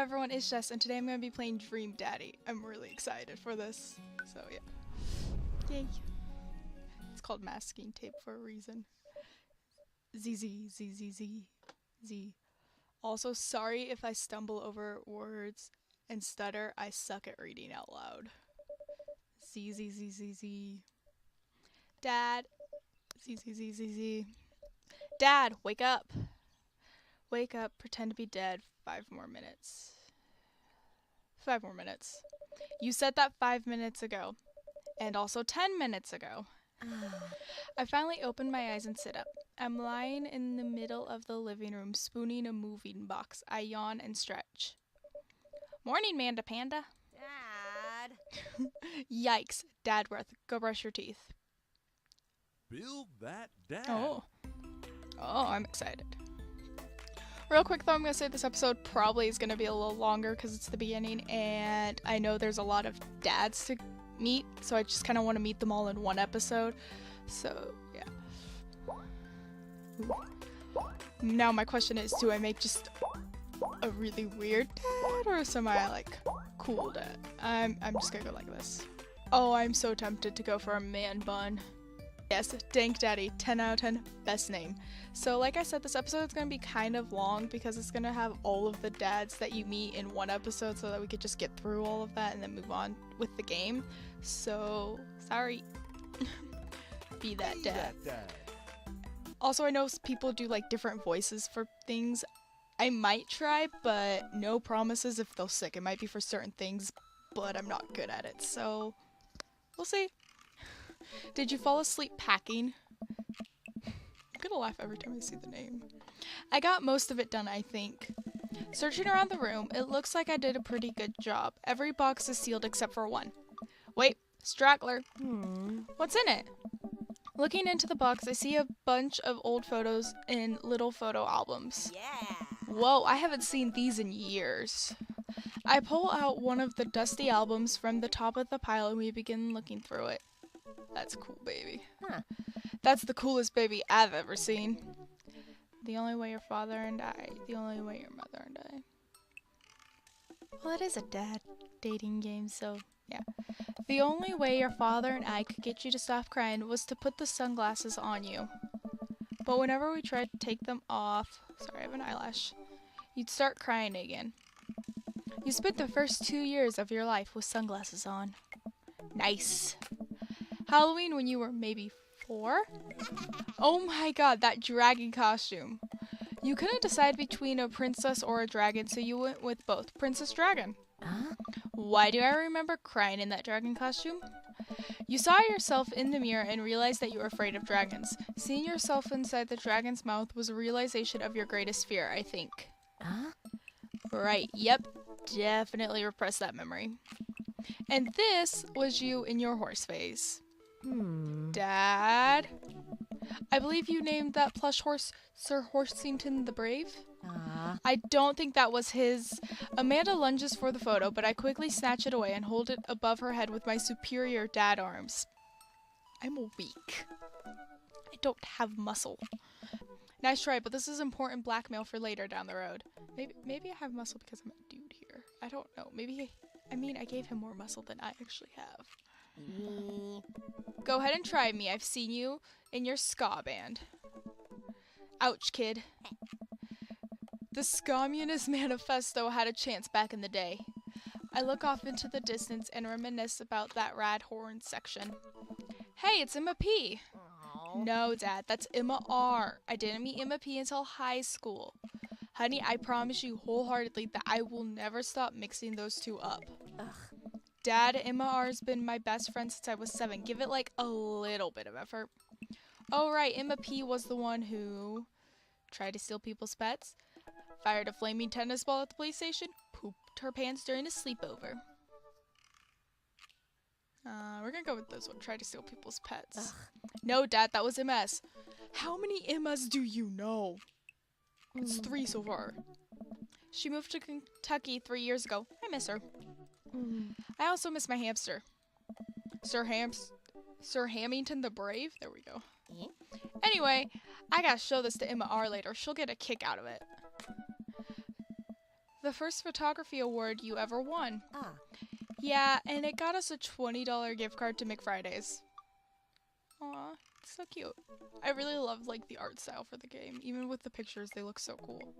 everyone, it's Jess, and today I'm going to be playing Dream Daddy. I'm really excited for this, so yeah. Yay. It's called masking tape for a reason. Z. Also, sorry if I stumble over words and stutter. I suck at reading out loud. Z. Dad. Z. Dad, wake up. Wake up, pretend to be dead. 5 more minutes. 5 more minutes. You said that 5 minutes ago. And also 10 minutes ago. I finally open my eyes and sit up. I'm lying in the middle of the living room, spooning a moving box. I yawn and stretch. Morning, Manda Panda. Dad. Yikes. Dad breath. Go brush your teeth. Build that dad. Oh, I'm excited. Real quick though, I'm going to say this episode probably is going to be a little longer because it's the beginning, and I know there's a lot of dads to meet, so I just kind of want to meet them all in one episode. So, yeah. Ooh. Now my question is, do I make just a really weird dad or some like cool dad? I'm just going to go like this. Oh, I'm so tempted to go for a man bun. Yes, Dank Daddy, 10 out of 10, best name. So like I said, this episode is going to be kind of long because it's going to have all of the dads that you meet in one episode so that we could just get through all of that and then move on with the game. So, sorry. Be that dad. Also, I know people do like different voices for things. I might try, but no promises if they'll stick. It might be for certain things, but I'm not good at it, so we'll see. Did you fall asleep packing? I'm gonna laugh every time I see the name. I got most of it done, I think. Searching around the room, it looks like I did a pretty good job. Every box is sealed except for one. Wait, straggler. What's in it? Looking into the box, I see a bunch of old photos in little photo albums. Yeah. Whoa, I haven't seen these in years. I pull out one of the dusty albums from the top of the pile and we begin looking through it. That's cool, baby. Huh. That's the coolest baby I've ever seen. The only way your father and I. The only way your mother and I. Well, it is a dad dating game, so yeah. The only way your father and I could get you to stop crying was to put the sunglasses on you. But whenever we tried to take them off, sorry, I have an eyelash, you'd start crying again. You spent the first 2 years of your life with sunglasses on. Nice. Halloween when you were maybe 4? Oh my god, that dragon costume. You couldn't decide between a princess or a dragon, so you went with both. Princess Dragon. Huh? Why do I remember crying in that dragon costume? You saw yourself in the mirror and realized that you were afraid of dragons. Seeing yourself inside the dragon's mouth was a realization of your greatest fear, I think. Huh? Right, yep, definitely repressed that memory. And this was you in your horse phase. Dad? I believe you named that plush horse Sir Horsington the Brave? I don't think that was his. Amanda lunges for the photo, but I quickly snatch it away and hold it above her head with my superior dad arms. I'm weak. I don't have muscle. Nice try, but this is important blackmail for later down the road. Maybe I have muscle because I'm a dude here. I don't know. I gave him more muscle than I actually have. Go ahead and try me. I've seen you in your ska band. Ouch, kid. The Communist Manifesto had a chance back in the day. I look off into the distance and reminisce about that rad horn section. Hey, it's Emma P. No, Dad, that's Emma R. I didn't meet Emma P until high school. Honey, I promise you wholeheartedly that I will never stop mixing those two up. Dad, Emma R's been my best friend since I was 7. Give it like a little bit of effort. Oh right, Emma P was the one who tried to steal people's pets, fired a flaming tennis ball at the police station, pooped her pants during a sleepover. We're gonna go with this one, try to steal people's pets. No, Dad, that was MS. How many Emmas do you know? It's 3 so far. She moved to Kentucky 3 years ago. I miss her. I also miss my hamster. Sir Hamington the Brave? There we go. Anyway, I gotta show this to Emma R later. She'll get a kick out of it. The first photography award you ever won. Ah. Yeah, and it got us a $20 gift card to McFridays. Aw, it's so cute. I really love like the art style for the game. Even with the pictures, they look so cool.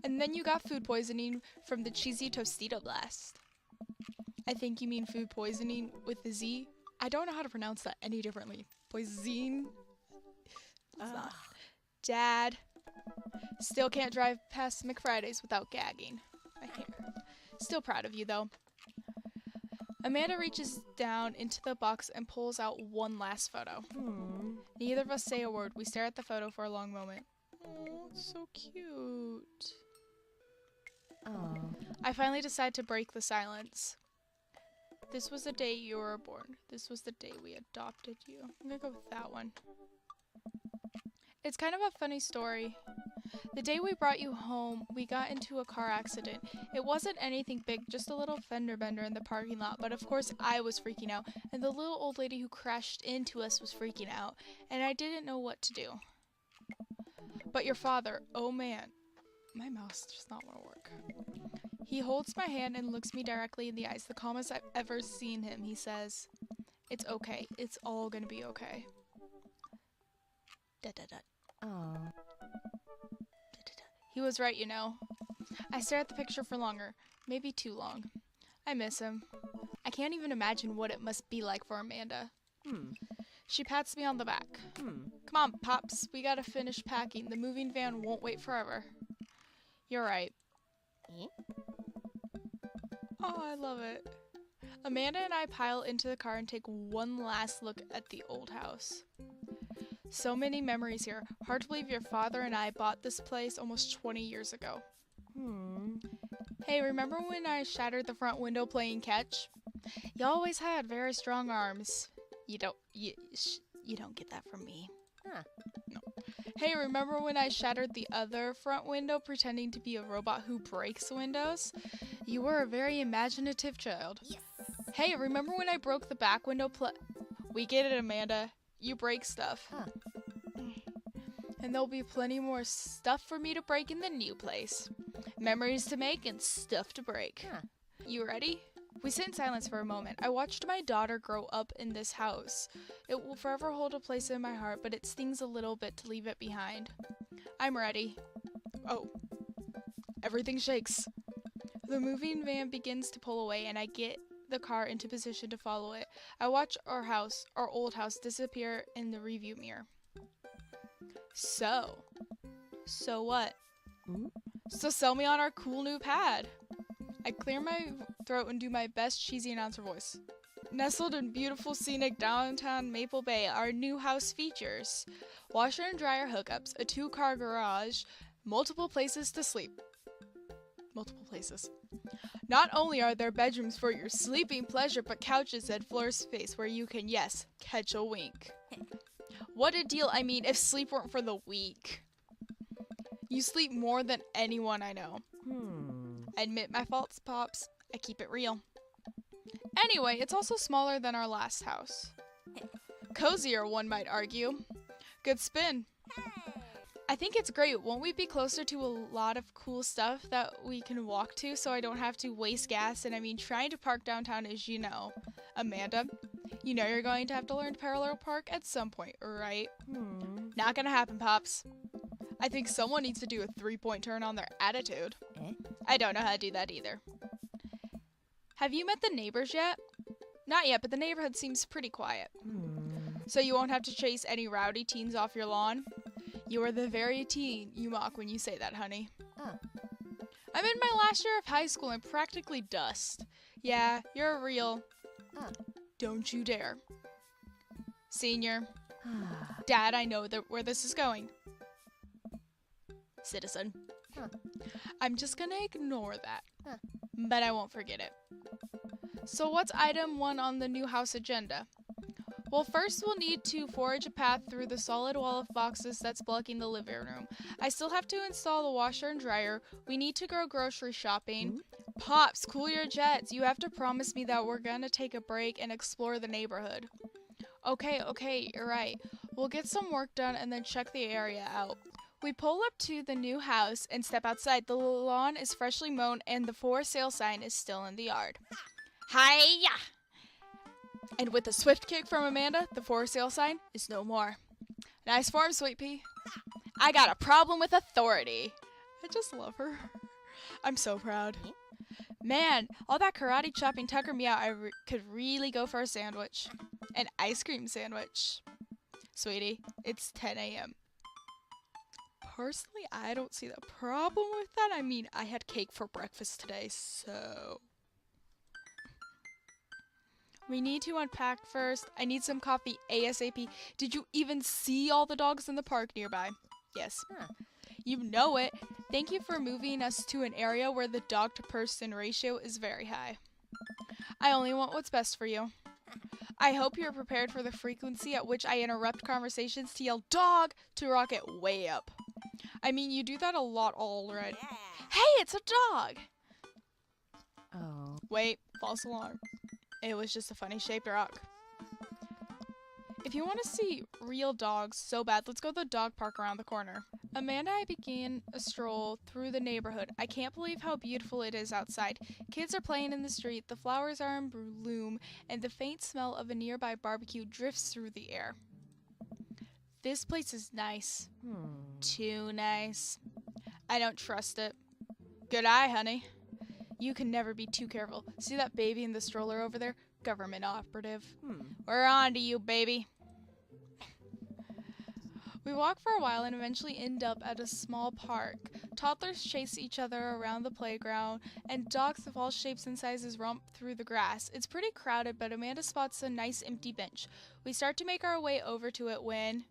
And then you got food poisoning from the cheesy Tostito blast. I think you mean food poisoning with the Z. I don't know how to pronounce that any differently. Poison. It's not. Dad. Still can't drive past McFridays without gagging. I hear. Still proud of you though. Amanda reaches down into the box and pulls out one last photo. Neither of us say a word. We stare at the photo for a long moment. Oh, it's so cute. Oh. I finally decide to break the silence. This was the day you were born. This was the day we adopted you. I'm gonna go with that one. It's kind of a funny story. The day we brought you home, we got into a car accident. It wasn't anything big, just a little fender bender in the parking lot, but of course I was freaking out, and the little old lady who crashed into us was freaking out, and I didn't know what to do. But your father, oh man, my mouse does not want to work. He holds my hand and looks me directly in the eyes, the calmest I've ever seen him. He says, "It's okay. It's all gonna be okay." Da da da. Oh. He was right, you know. I stare at the picture for longer, maybe too long. I miss him. I can't even imagine what it must be like for Amanda. She pats me on the back. Come on, Pops, we gotta finish packing. The moving van won't wait forever. You're right. Oh, I love it. Amanda and I pile into the car and take one last look at the old house. So many memories here. Hard to believe your father and I bought this place almost 20 years ago. Hey, remember when I shattered the front window playing catch? You always had very strong arms. You don't get that from me. Huh. No. Hey, remember when I shattered the other front window pretending to be a robot who breaks windows? You were a very imaginative child. Yes. Hey, remember when I broke the back window We get it, Amanda. You break stuff. Huh. And there'll be plenty more stuff for me to break in the new place. Memories to make and stuff to break. Huh. You ready? We sit in silence for a moment. I watched my daughter grow up in this house. It will forever hold a place in my heart, but it stings a little bit to leave it behind. I'm ready. Oh. Everything shakes. The moving van begins to pull away, and I get the car into position to follow it. I watch our old house, disappear in the review mirror. So what? So sell me on our cool new pad. I clear my throat and do my best cheesy announcer voice. Nestled in beautiful scenic downtown Maple Bay, our new house features washer and dryer hookups, a 2-car garage, multiple places to sleep. Multiple places. Not only are there bedrooms for your sleeping pleasure, but couches and floor space where you can, yes, catch a wink. What a deal, I mean, if sleep weren't for the weak. You sleep more than anyone I know. Admit my faults, Pops. I keep it real. Anyway, it's also smaller than our last house. Cozier, one might argue. Good spin. I think it's great. Won't we be closer to a lot of cool stuff that we can walk to so I don't have to waste gas? And I mean, trying to park downtown is, Amanda, you know you're going to have to learn to parallel park at some point, right? Not gonna happen, Pops. I think someone needs to do a 3-point turn on their attitude. I don't know how to do that either. Have you met the neighbors yet? Not yet, but the neighborhood seems pretty quiet. So you won't have to chase any rowdy teens off your lawn? You are the very teen you mock when you say that, honey. I'm in my last year of high school and practically dust. Yeah, you're a real... Don't you dare. Senior. Dad, I know where this is going. Citizen. I'm just gonna ignore that. But I won't forget it. So what's item 1 on the new house agenda? Well, first we'll need to forage a path through the solid wall of boxes that's blocking the living room. I still have to install the washer and dryer. We need to go grocery shopping. Pops, cool your jets. You have to promise me that we're gonna take a break and explore the neighborhood. Okay, you're right. We'll get some work done and then check the area out. We pull up to the new house and step outside. The lawn is freshly mown and the for sale sign is still in the yard. Hiya! And with a swift kick from Amanda, the for sale sign is no more. Nice form, Sweet Pea. I got a problem with authority. I just love her. I'm so proud. Man, all that karate chopping tuckered me out. I could really go for a sandwich. An ice cream sandwich. Sweetie, it's 10 a.m. Personally, I don't see the problem with that. I mean, I had cake for breakfast today, so... We need to unpack first. I need some coffee ASAP. Did you even see all the dogs in the park nearby? Yes. Huh. You know it. Thank you for moving us to an area where the dog-to-person ratio is very high. I only want what's best for you. I hope you're prepared for the frequency at which I interrupt conversations to yell dog to rock it way up. I mean, you do that a lot already. Hey, it's a dog! Oh. Wait, false alarm. It was just a funny shaped rock. If you want to see real dogs so bad, let's go to the dog park around the corner. Amanda and I began a stroll through the neighborhood. I can't believe how beautiful it is outside. Kids are playing in the street, the flowers are in bloom, and the faint smell of a nearby barbecue drifts through the air. This place is nice. Too nice. I don't trust it. Good eye, honey. You can never be too careful. See that baby in the stroller over there? Government operative. We're on to you, baby. We walk for a while and eventually end up at a small park. Toddlers chase each other around the playground, and dogs of all shapes and sizes romp through the grass. It's pretty crowded, but Amanda spots a nice empty bench. We start to make our way over to it when...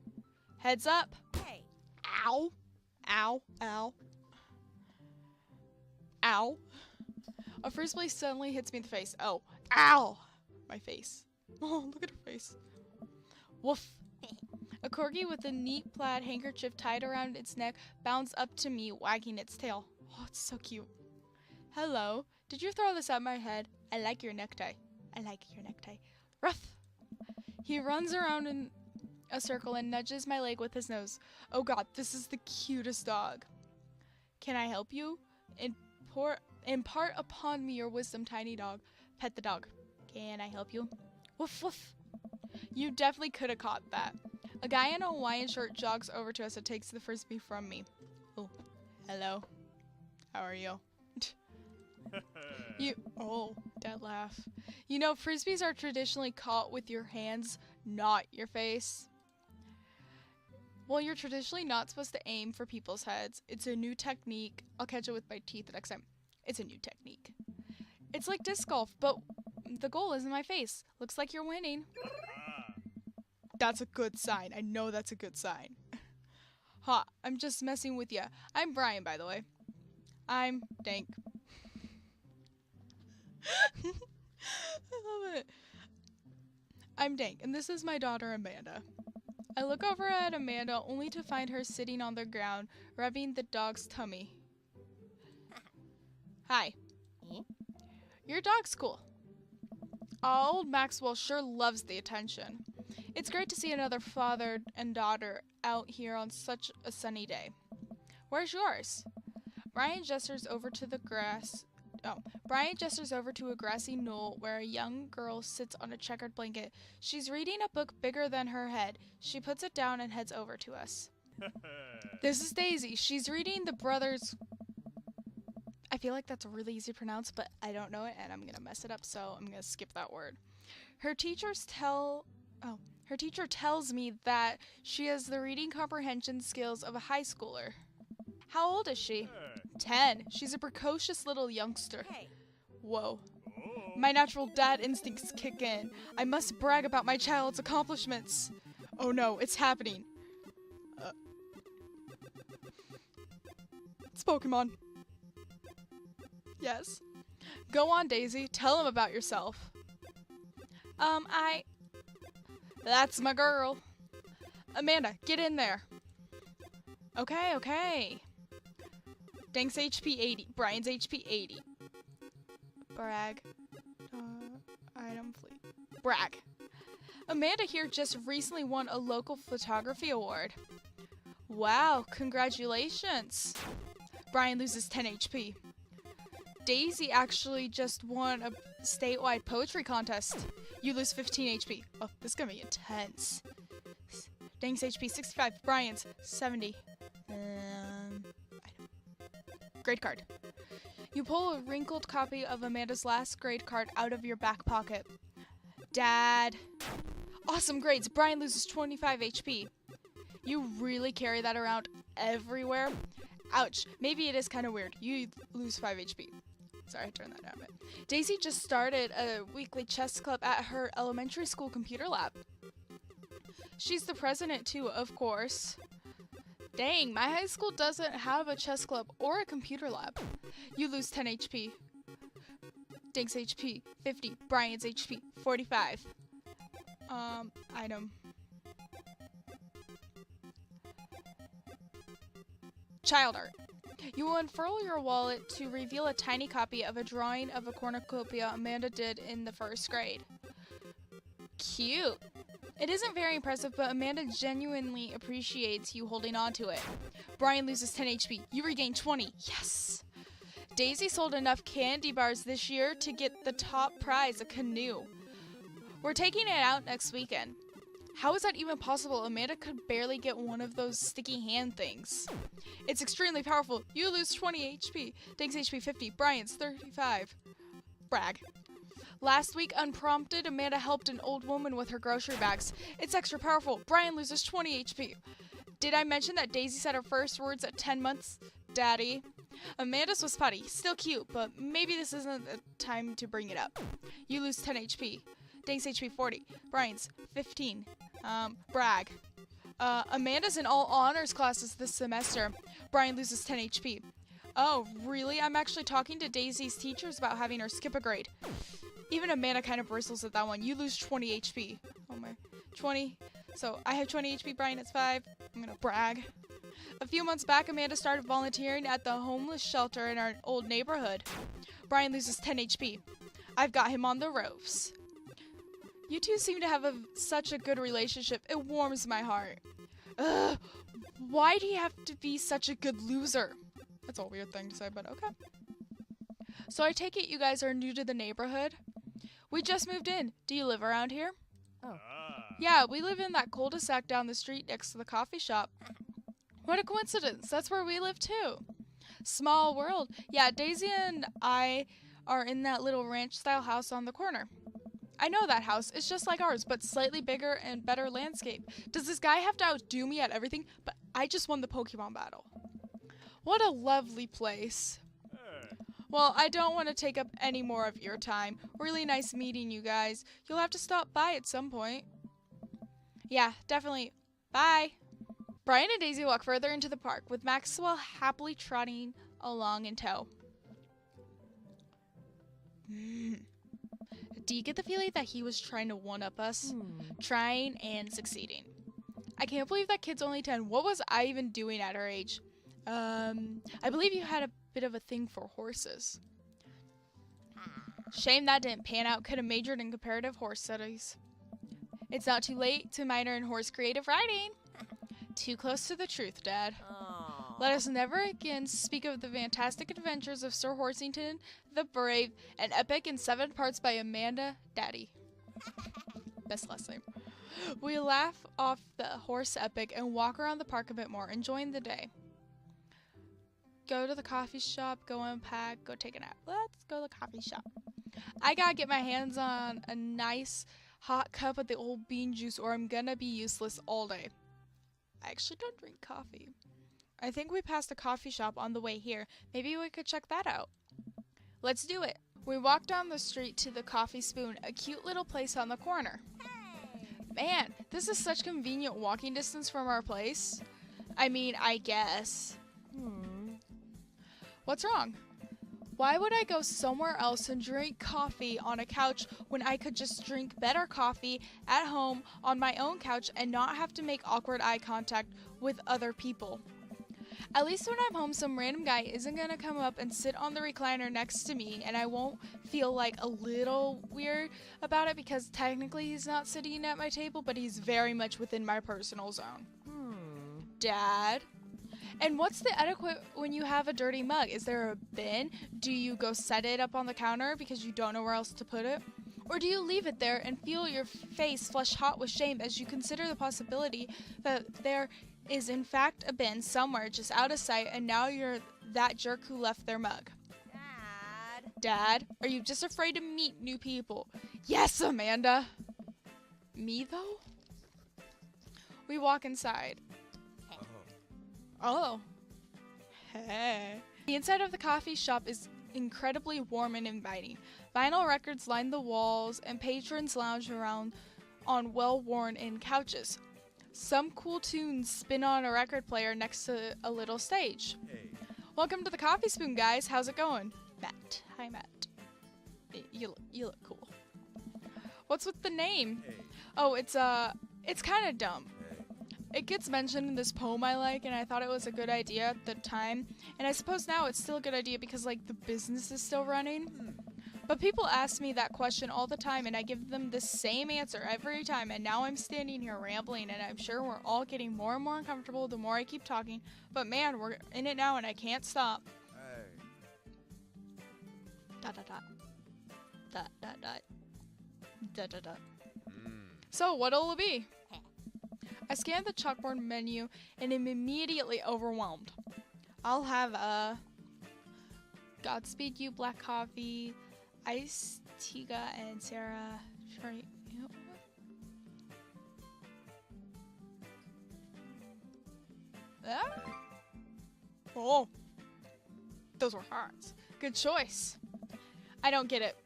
Heads up! Hey. Ow! Ow! Ow! Ow! A frisbee suddenly hits me in the face. Oh. Ow! My face. Oh, look at her face. Woof. A corgi with a neat plaid handkerchief tied around its neck bounds up to me, wagging its tail. Oh, it's so cute. Hello. Did you throw this at my head? I like your necktie. I like your necktie. Ruff. He runs around in a circle and nudges my leg with his nose. Oh god, this is the cutest dog. Can I help you? Impart upon me your wisdom, tiny dog. Pet the dog. Can I help you? Woof woof. You definitely could have caught that. A guy in a Hawaiian shirt jogs over to us and takes the frisbee from me. Oh, hello. How are you? That laugh. You know, frisbees are traditionally caught with your hands, not your face. Well, you're traditionally not supposed to aim for people's heads. It's a new technique. I'll catch it with my teeth the next time. It's a new technique. It's like disc golf, but the goal is in my face. Looks like you're winning. That's a good sign. I know that's a good sign. Ha, I'm just messing with ya. I'm Brian, by the way. I'm Dank. I love it. I'm Dank, and this is my daughter, Amanda. I look over at Amanda only to find her sitting on the ground, rubbing the dog's tummy. Hi. Your dog's cool. Old Maxwell sure loves the attention. It's great to see another father and daughter out here on such a sunny day. Where's yours? Brian gestures over to a grassy knoll where a young girl sits on a checkered blanket. She's reading a book bigger than her head. She puts it down and heads over to us. This is Daisy. She's reading the brothers... I feel like that's really easy to pronounce, but I don't know it, and I'm gonna mess it up, so I'm gonna skip that word. Her teacher tells me that she has the reading comprehension skills of a high schooler. How old is she? 10. She's a precocious little youngster. Whoa. My natural dad instincts kick in. I must brag about my child's accomplishments. Oh no, it's happening. It's Pokemon. Yes. Go on, Daisy. Tell him about yourself. That's my girl. Amanda, get in there. Okay. Dank's HP 80. Brian's HP 80. Brag. Item fleet. Brag. Amanda here just recently won a local photography award. Wow, congratulations. Brian loses 10 HP. Daisy actually just won a statewide poetry contest. You lose 15 HP. Oh, this is gonna be intense. Dang's HP 65, Brian's 70. Grade card. You pull a wrinkled copy of Amanda's last grade card out of your back pocket. Dad. Awesome grades. Brian loses 25 HP. You really carry that around everywhere? Ouch. Maybe it is kind of weird. You lose 5 HP. Sorry, I turned that down a bit. Daisy just started a weekly chess club at her elementary school computer lab. She's the president too, of course. Dang, my high school doesn't have a chess club or a computer lab. You lose 10 HP. Dank's HP 50, Brian's HP 45. Item. Child art. You will unfurl your wallet to reveal a tiny copy of a drawing of a cornucopia Amanda did in the first grade. Cute. It isn't very impressive, but Amanda genuinely appreciates you holding on to it. Brian loses 10 HP. You regain 20. Yes! Daisy sold enough candy bars this year to get the top prize, a canoe. We're taking it out next weekend. How is that even possible? Amanda could barely get one of those sticky hand things. It's extremely powerful. You lose 20 HP. Dank's HP 50. Brian's 35. Brag. Last week, unprompted, Amanda helped an old woman with her grocery bags. It's extra powerful. Brian loses 20 HP. Did I mention that Daisy said her first words at 10 months? Daddy. Amanda's was putty. Still cute, but maybe this isn't the time to bring it up. You lose 10 HP. Dank's HP 40. Brian's 15. Brag. Amanda's in all honors classes this semester. Brian loses 10 HP. Oh, really? I'm actually talking to Daisy's teachers about having her skip a grade. Even Amanda kind of bristles at that one. You lose 20 HP. Oh my. 20. So I have 20 HP, Brian, it's 5. I'm gonna brag. A few months back, Amanda started volunteering at the homeless shelter in our old neighborhood. Brian loses 10 HP. I've got him on the ropes. You two seem to have such a good relationship. It warms my heart. Ugh. Why do you have to be such a good loser? That's a weird thing to say, but okay. So I take it you guys are new to the neighborhood? We just moved in. Do you live around here? Oh. Yeah, we live in that cul-de-sac down the street next to the coffee shop. What a coincidence. That's where we live too. Small world. Yeah, Daisy and I are in that little ranch-style house on the corner. I know that house. It's just like ours, but slightly bigger and better landscape. Does this guy have to outdo me at everything? But I just won the Pokemon battle. What a lovely place. Well, I don't want to take up any more of your time. Really nice meeting you guys. You'll have to stop by at some point. Yeah, definitely. Bye. Brian and Daisy walk further into the park, with Maxwell happily trotting along in tow. Do you get the feeling that he was trying to one-up us? Trying and succeeding. I can't believe that kid's only 10. What was I even doing at her age? I believe you had a bit of a thing for horses. Shame that didn't pan out. Could have majored in comparative horse studies. It's not too late to minor in horse creative riding. Too close to the truth, Dad. Let us never again speak of the fantastic adventures of Sir Horsington the Brave, an epic in 7 parts by Amanda Daddy. Best last name. We laugh off the horse epic and walk around the park a bit more, enjoying the day. Go to the coffee shop, go unpack, go take a nap. Let's go to the coffee shop. I gotta get my hands on a nice hot cup of the old bean juice or I'm gonna be useless all day. I actually don't drink coffee. I think we passed a coffee shop on the way here. Maybe we could check that out. Let's do it. We walk down the street to the Coffee Spoon, a cute little place on the corner. Man, this is such convenient walking distance from our place. I mean, I guess. What's wrong? Why would I go somewhere else and drink coffee on a couch when I could just drink better coffee at home on my own couch and not have to make awkward eye contact with other people? At least when I'm home, some random guy isn't going to come up and sit on the recliner next to me, and I won't feel like a little weird about it because technically he's not sitting at my table, but he's very much within my personal zone. Dad? And what's the etiquette when you have a dirty mug? Is there a bin? Do you go set it up on the counter because you don't know where else to put it? Or do you leave it there and feel your face flush hot with shame as you consider the possibility that there is in fact a bin somewhere just out of sight and now you're that jerk who left their mug? Dad, are you just afraid to meet new people? Yes, Amanda! Me, though? We walk inside. Oh. Hey. The inside of the coffee shop is incredibly warm and inviting. Vinyl records line the walls, and patrons lounge around on well-worn-in couches. Some cool tunes spin on a record player next to a little stage. Hey. Welcome to the Coffee Spoon, guys. How's it going? Matt. Hi, Matt. You look cool. What's with the name? Hey. Oh, it's kind of dumb. Hey. It gets mentioned in this poem I like, and I thought it was a good idea at the time. And I suppose now it's still a good idea because, like, the business is still running. But people ask me that question all the time, and I give them the same answer every time. And now I'm standing here rambling, and I'm sure we're all getting more and more uncomfortable the more I keep talking. But man, we're in it now, and I can't stop. Hey. Dot dot dot. Dot dot dot. Dot dot dot. Mm. So what'll it be? I scan the chalkboard menu and am immediately overwhelmed. I'll have a Godspeed You black coffee, iced Tiga and Sarah. Ah? Oh, those were hearts. Good choice. I don't get it.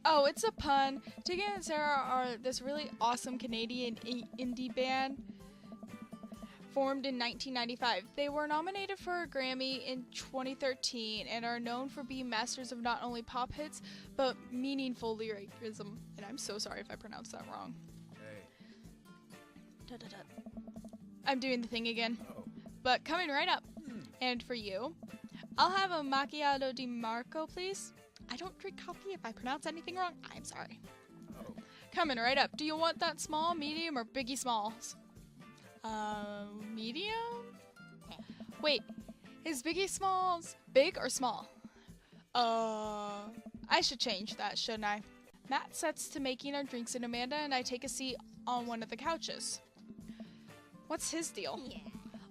Oh, it's a pun. Tiga and Sarah are this really awesome Canadian indie band formed in 1995. They were nominated for a Grammy in 2013 and are known for being masters of not only pop hits, but meaningful lyricism. And I'm so sorry if I pronounced that wrong. Hey. Da, da, da. I'm doing the thing again. Oh. But coming right up. And for you, I'll have a macchiato di Marco, please. I don't drink coffee. If I pronounce anything wrong, I'm sorry. Oh. Coming right up. Do you want that small, medium, or biggie smalls? Medium? Wait, is biggie smalls big or small? I should change that, shouldn't I? Matt sets to making our drinks and Amanda and I take a seat on one of the couches. What's his deal? Yeah.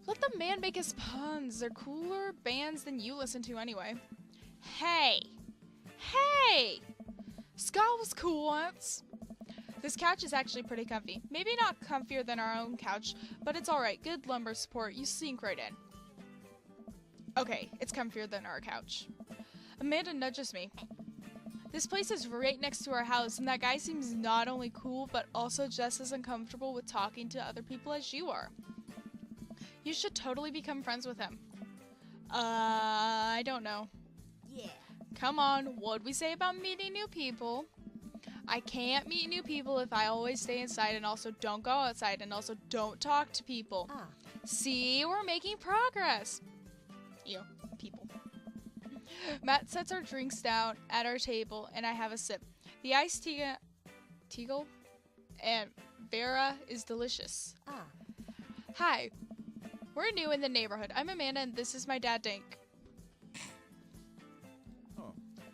Let the man make his puns. They're cooler bands than you listen to anyway. Hey! Hey! Ska was cool once. This couch is actually pretty comfy. Maybe not comfier than our own couch, but it's alright. Good lumbar support. You sink right in. Okay, it's comfier than our couch. Amanda nudges me. This place is right next to our house, and that guy seems not only cool, but also just as uncomfortable with talking to other people as you are. You should totally become friends with him. I don't know. Yeah. Come on, what'd we say about meeting new people? I can't meet new people if I always stay inside and also don't go outside and also don't talk to people. Ah. See, we're making progress. You, people. Matt sets our drinks down at our table and I have a sip. The iced Teagle and Vera is delicious. Ah. Hi, we're new in the neighborhood. I'm Amanda and this is my dad, Dink.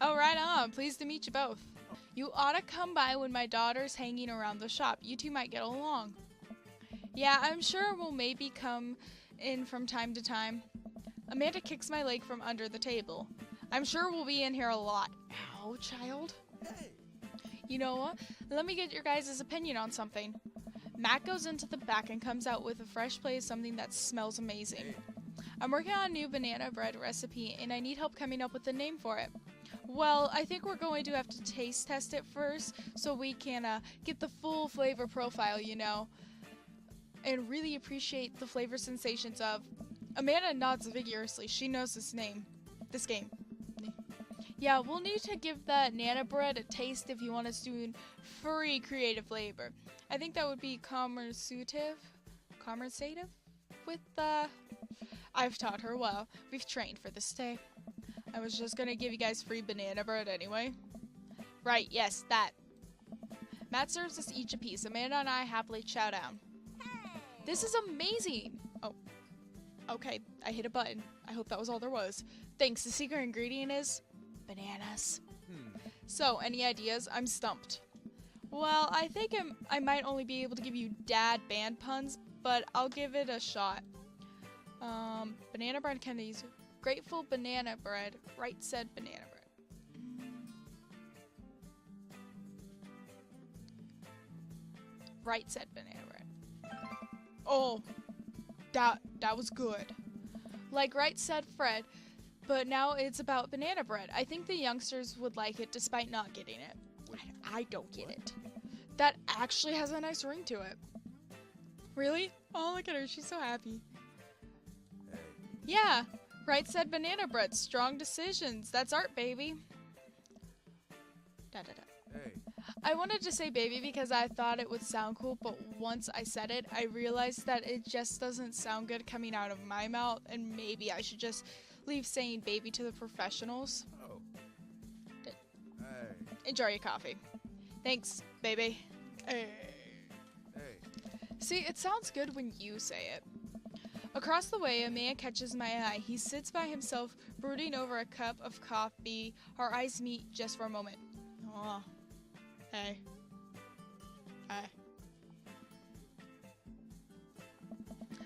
Oh, right on. Pleased to meet you both. You ought to come by when my daughter's hanging around the shop. You two might get along. Yeah, I'm sure we'll maybe come in from time to time. Amanda kicks my leg from under the table. I'm sure we'll be in here a lot. Ow, child. Hey. You know what? Let me get your guys' opinion on something. Matt goes into the back and comes out with a fresh plate of something that smells amazing. Hey. I'm working on a new banana bread recipe, and I need help coming up with a name for it. Well, I think we're going to have to taste test it first so we can get the full flavor profile, you know, and really appreciate the flavor sensations of... Amanda nods vigorously. She knows this game. Yeah, we'll need to give that Nana bread a taste if you want us doing free creative labor. I think that would be conversative with, I've taught her well. We've trained for this day. I was just gonna give you guys free banana bread anyway. Right, yes, that. Matt serves us each a piece. Amanda and I happily chow down. Hey. This is amazing! Okay, I hit a button. I hope that was all there was. Thanks. The secret ingredient is bananas. So, any ideas? I'm stumped. Well, I think I might only be able to give you dad band puns, but I'll give it a shot. Banana bread candies. Grateful banana bread. Right said banana bread. Right said banana bread. Oh, that was good. Like Right said Fred, but now it's about banana bread. I think the youngsters would like it despite not getting it. I don't get it. That actually has a nice ring to it. Really? Oh, look at her. She's so happy. Hey. Yeah, Right said banana bread. Strong decisions. That's art, baby. Da da da. Hey. I wanted to say baby because I thought it would sound cool, but once I said it, I realized that it just doesn't sound good coming out of my mouth, and maybe I should just leave saying baby to the professionals. Oh. Did- Hey. Enjoy your coffee. Thanks, baby. Hey. Hey. See, it sounds good when you say it. Across the way, a man catches my eye. He sits by himself, brooding over a cup of coffee. Our eyes meet just for a moment. Aw. Hey. Hey.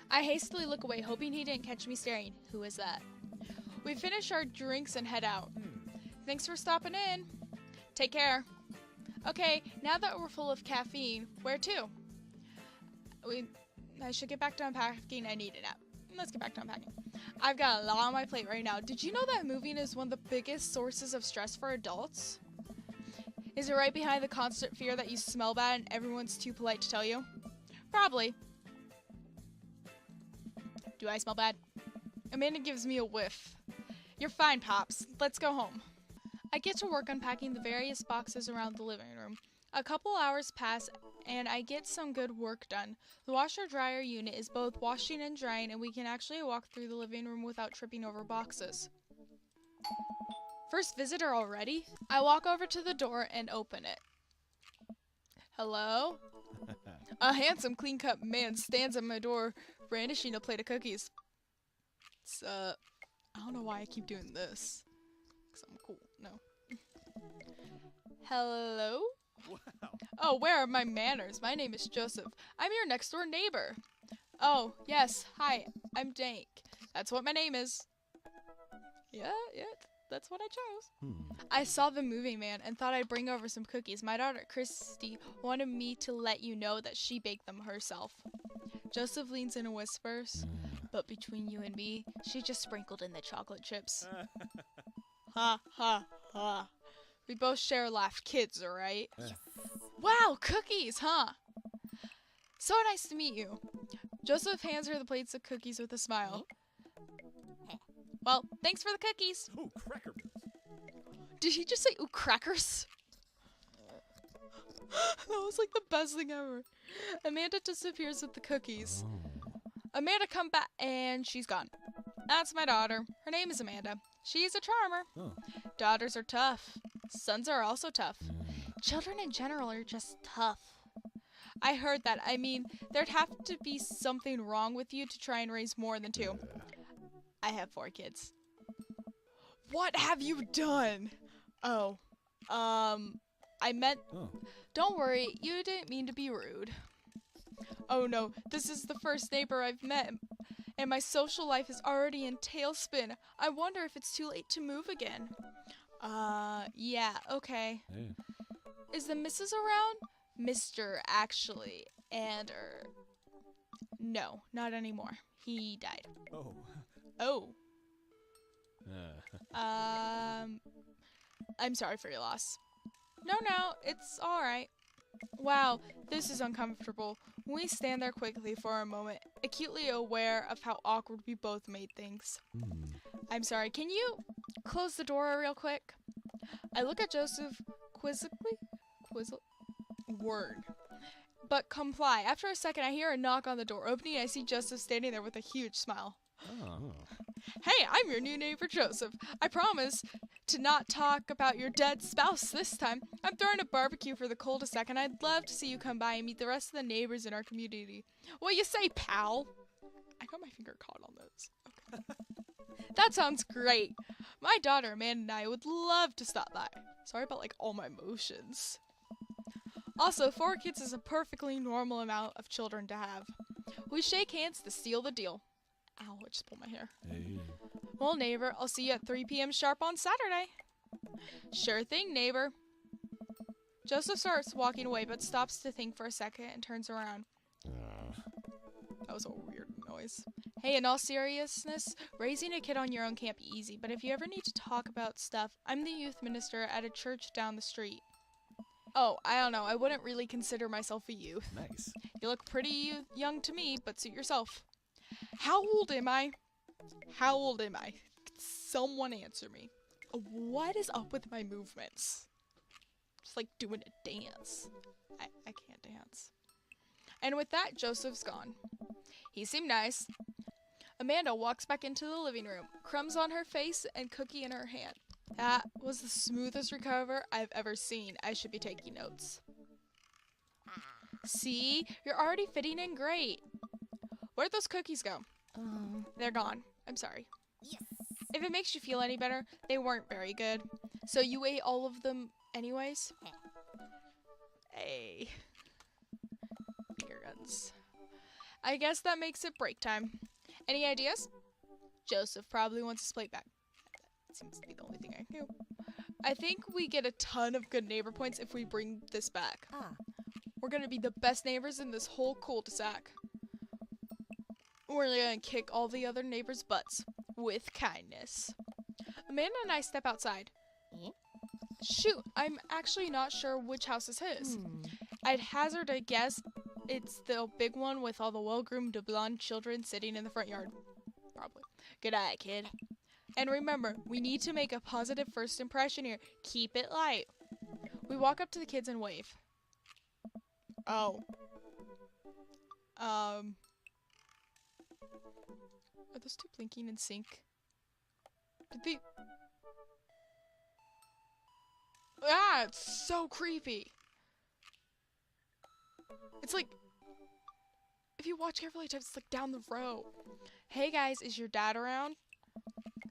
I hastily look away, hoping he didn't catch me staring. Who is that? We finish our drinks and head out. Thanks for stopping in. Take care. Okay, now that we're full of caffeine, where to? I should get back to unpacking. I need a nap. Let's get back to unpacking. I've got a lot on my plate right now. Did you know that moving is one of the biggest sources of stress for adults? Is it right behind the constant fear that you smell bad and everyone's too polite to tell you? Probably. Do I smell bad? Amanda gives me a whiff. You're fine, Pops. Let's go home. I get to work unpacking the various boxes around the living room. A couple hours pass and I get some good work done. The washer-dryer unit is both washing and drying, and we can actually walk through the living room without tripping over boxes. First visitor already? I walk over to the door and open it. Hello? A handsome, clean-cut man stands at my door, brandishing a plate of cookies. I don't know why I keep doing this. 'Cause I'm cool. No. Hello? Wow. Oh, where are my manners? My name is Joseph. I'm your next door neighbor. Oh, yes. Hi, I'm Dank. That's what my name is. Yeah, that's what I chose. I saw the moving man and thought I'd bring over some cookies. My daughter, Christy, wanted me to let you know that she baked them herself. Joseph leans in and whispers, but between you and me, she just sprinkled in the chocolate chips. Ha, ha, ha. We both share a laugh. Kids, right? Wow, cookies, huh? So nice to meet you. Joseph hands her the plates of cookies with a smile. Well, thanks for the cookies. Oh, cracker bits. Did he just say, ooh, crackers? That was like the best thing ever. Amanda disappears with the cookies. Amanda come back and she's gone. That's my daughter. Her name is Amanda. She's a charmer. Daughters are tough. Sons are also tough. Children in general are just tough. I heard that. I mean, there'd have to be something wrong with you to try and raise more than 2. I have 4 kids. What have you done? Oh, I meant... Don't worry, you didn't mean to be rude. Oh no, this is the first neighbor I've met, and my social life is already in tailspin. I wonder if it's too late to move again. Yeah, okay. Hey. Is the missus around? Mr. actually, and, no, not anymore. He died. Oh. Oh. Uh, I'm sorry for your loss. No, it's alright. Wow, this is uncomfortable. We stand there quickly for a moment, acutely aware of how awkward we both made things. I'm sorry, can you close the door real quick? I look at Joseph quizzically. Word. But comply. After a second, I hear a knock on the door. Opening, I see Joseph standing there with a huge smile. oh. Hey, I'm your new neighbor, Joseph. I promise to not talk about your dead spouse this time. I'm throwing a barbecue for the cul-de-sac, and I'd love to see you come by and meet the rest of the neighbors in our community. What you say, pal? I got my finger caught on this. Okay. That sounds great. My daughter Amanda and I would love to stop by. Sorry about like all my emotions. Also, 4 kids is a perfectly normal amount of children to have. We shake hands to seal the deal. Ow, I just pulled my hair. Hey. Well, neighbor, I'll see you at 3 p.m. sharp on Saturday. Sure thing, neighbor. Joseph starts walking away, but stops to think for a second and turns around. That was a weird noise. Hey, in all seriousness, raising a kid on your own can't be easy, but if you ever need to talk about stuff, I'm the youth minister at a church down the street. Oh, I don't know. I wouldn't really consider myself a youth. Nice. You look pretty young to me, but suit yourself. How old am I? How old am I? Could someone answer me? What is up with my movements? Just like doing a dance. I can't dance. And with that, Joseph's gone. He seemed nice. Amanda walks back into the living room, crumbs on her face and cookie in her hand. That was the smoothest recover I've ever seen. I should be taking notes. See? You're already fitting in great. Where'd those cookies go? They're gone. I'm sorry. Yes. If it makes you feel any better, they weren't very good. So you ate all of them anyways? Hey. Finger guns. I guess that makes it break time. Any ideas? Joseph probably wants his plate back. That seems to be the only thing I can do. I think we get a ton of good neighbor points if we bring this back. We're gonna be the best neighbors in this whole cul-de-sac. We're gonna kick all the other neighbors' butts with kindness. Amanda and I step outside. Shoot, I'm actually not sure which house is his. I'd hazard a guess it's the big one with all the well-groomed blonde children sitting in the front yard. Probably. Good eye, kid. And remember, we need to make a positive first impression here. Keep it light. We walk up to the kids and wave. Oh. Are those two blinking in sync? Did they... Ah, it's so creepy. It's like, if you watch carefully, it's like down the row. Hey guys, is your dad around?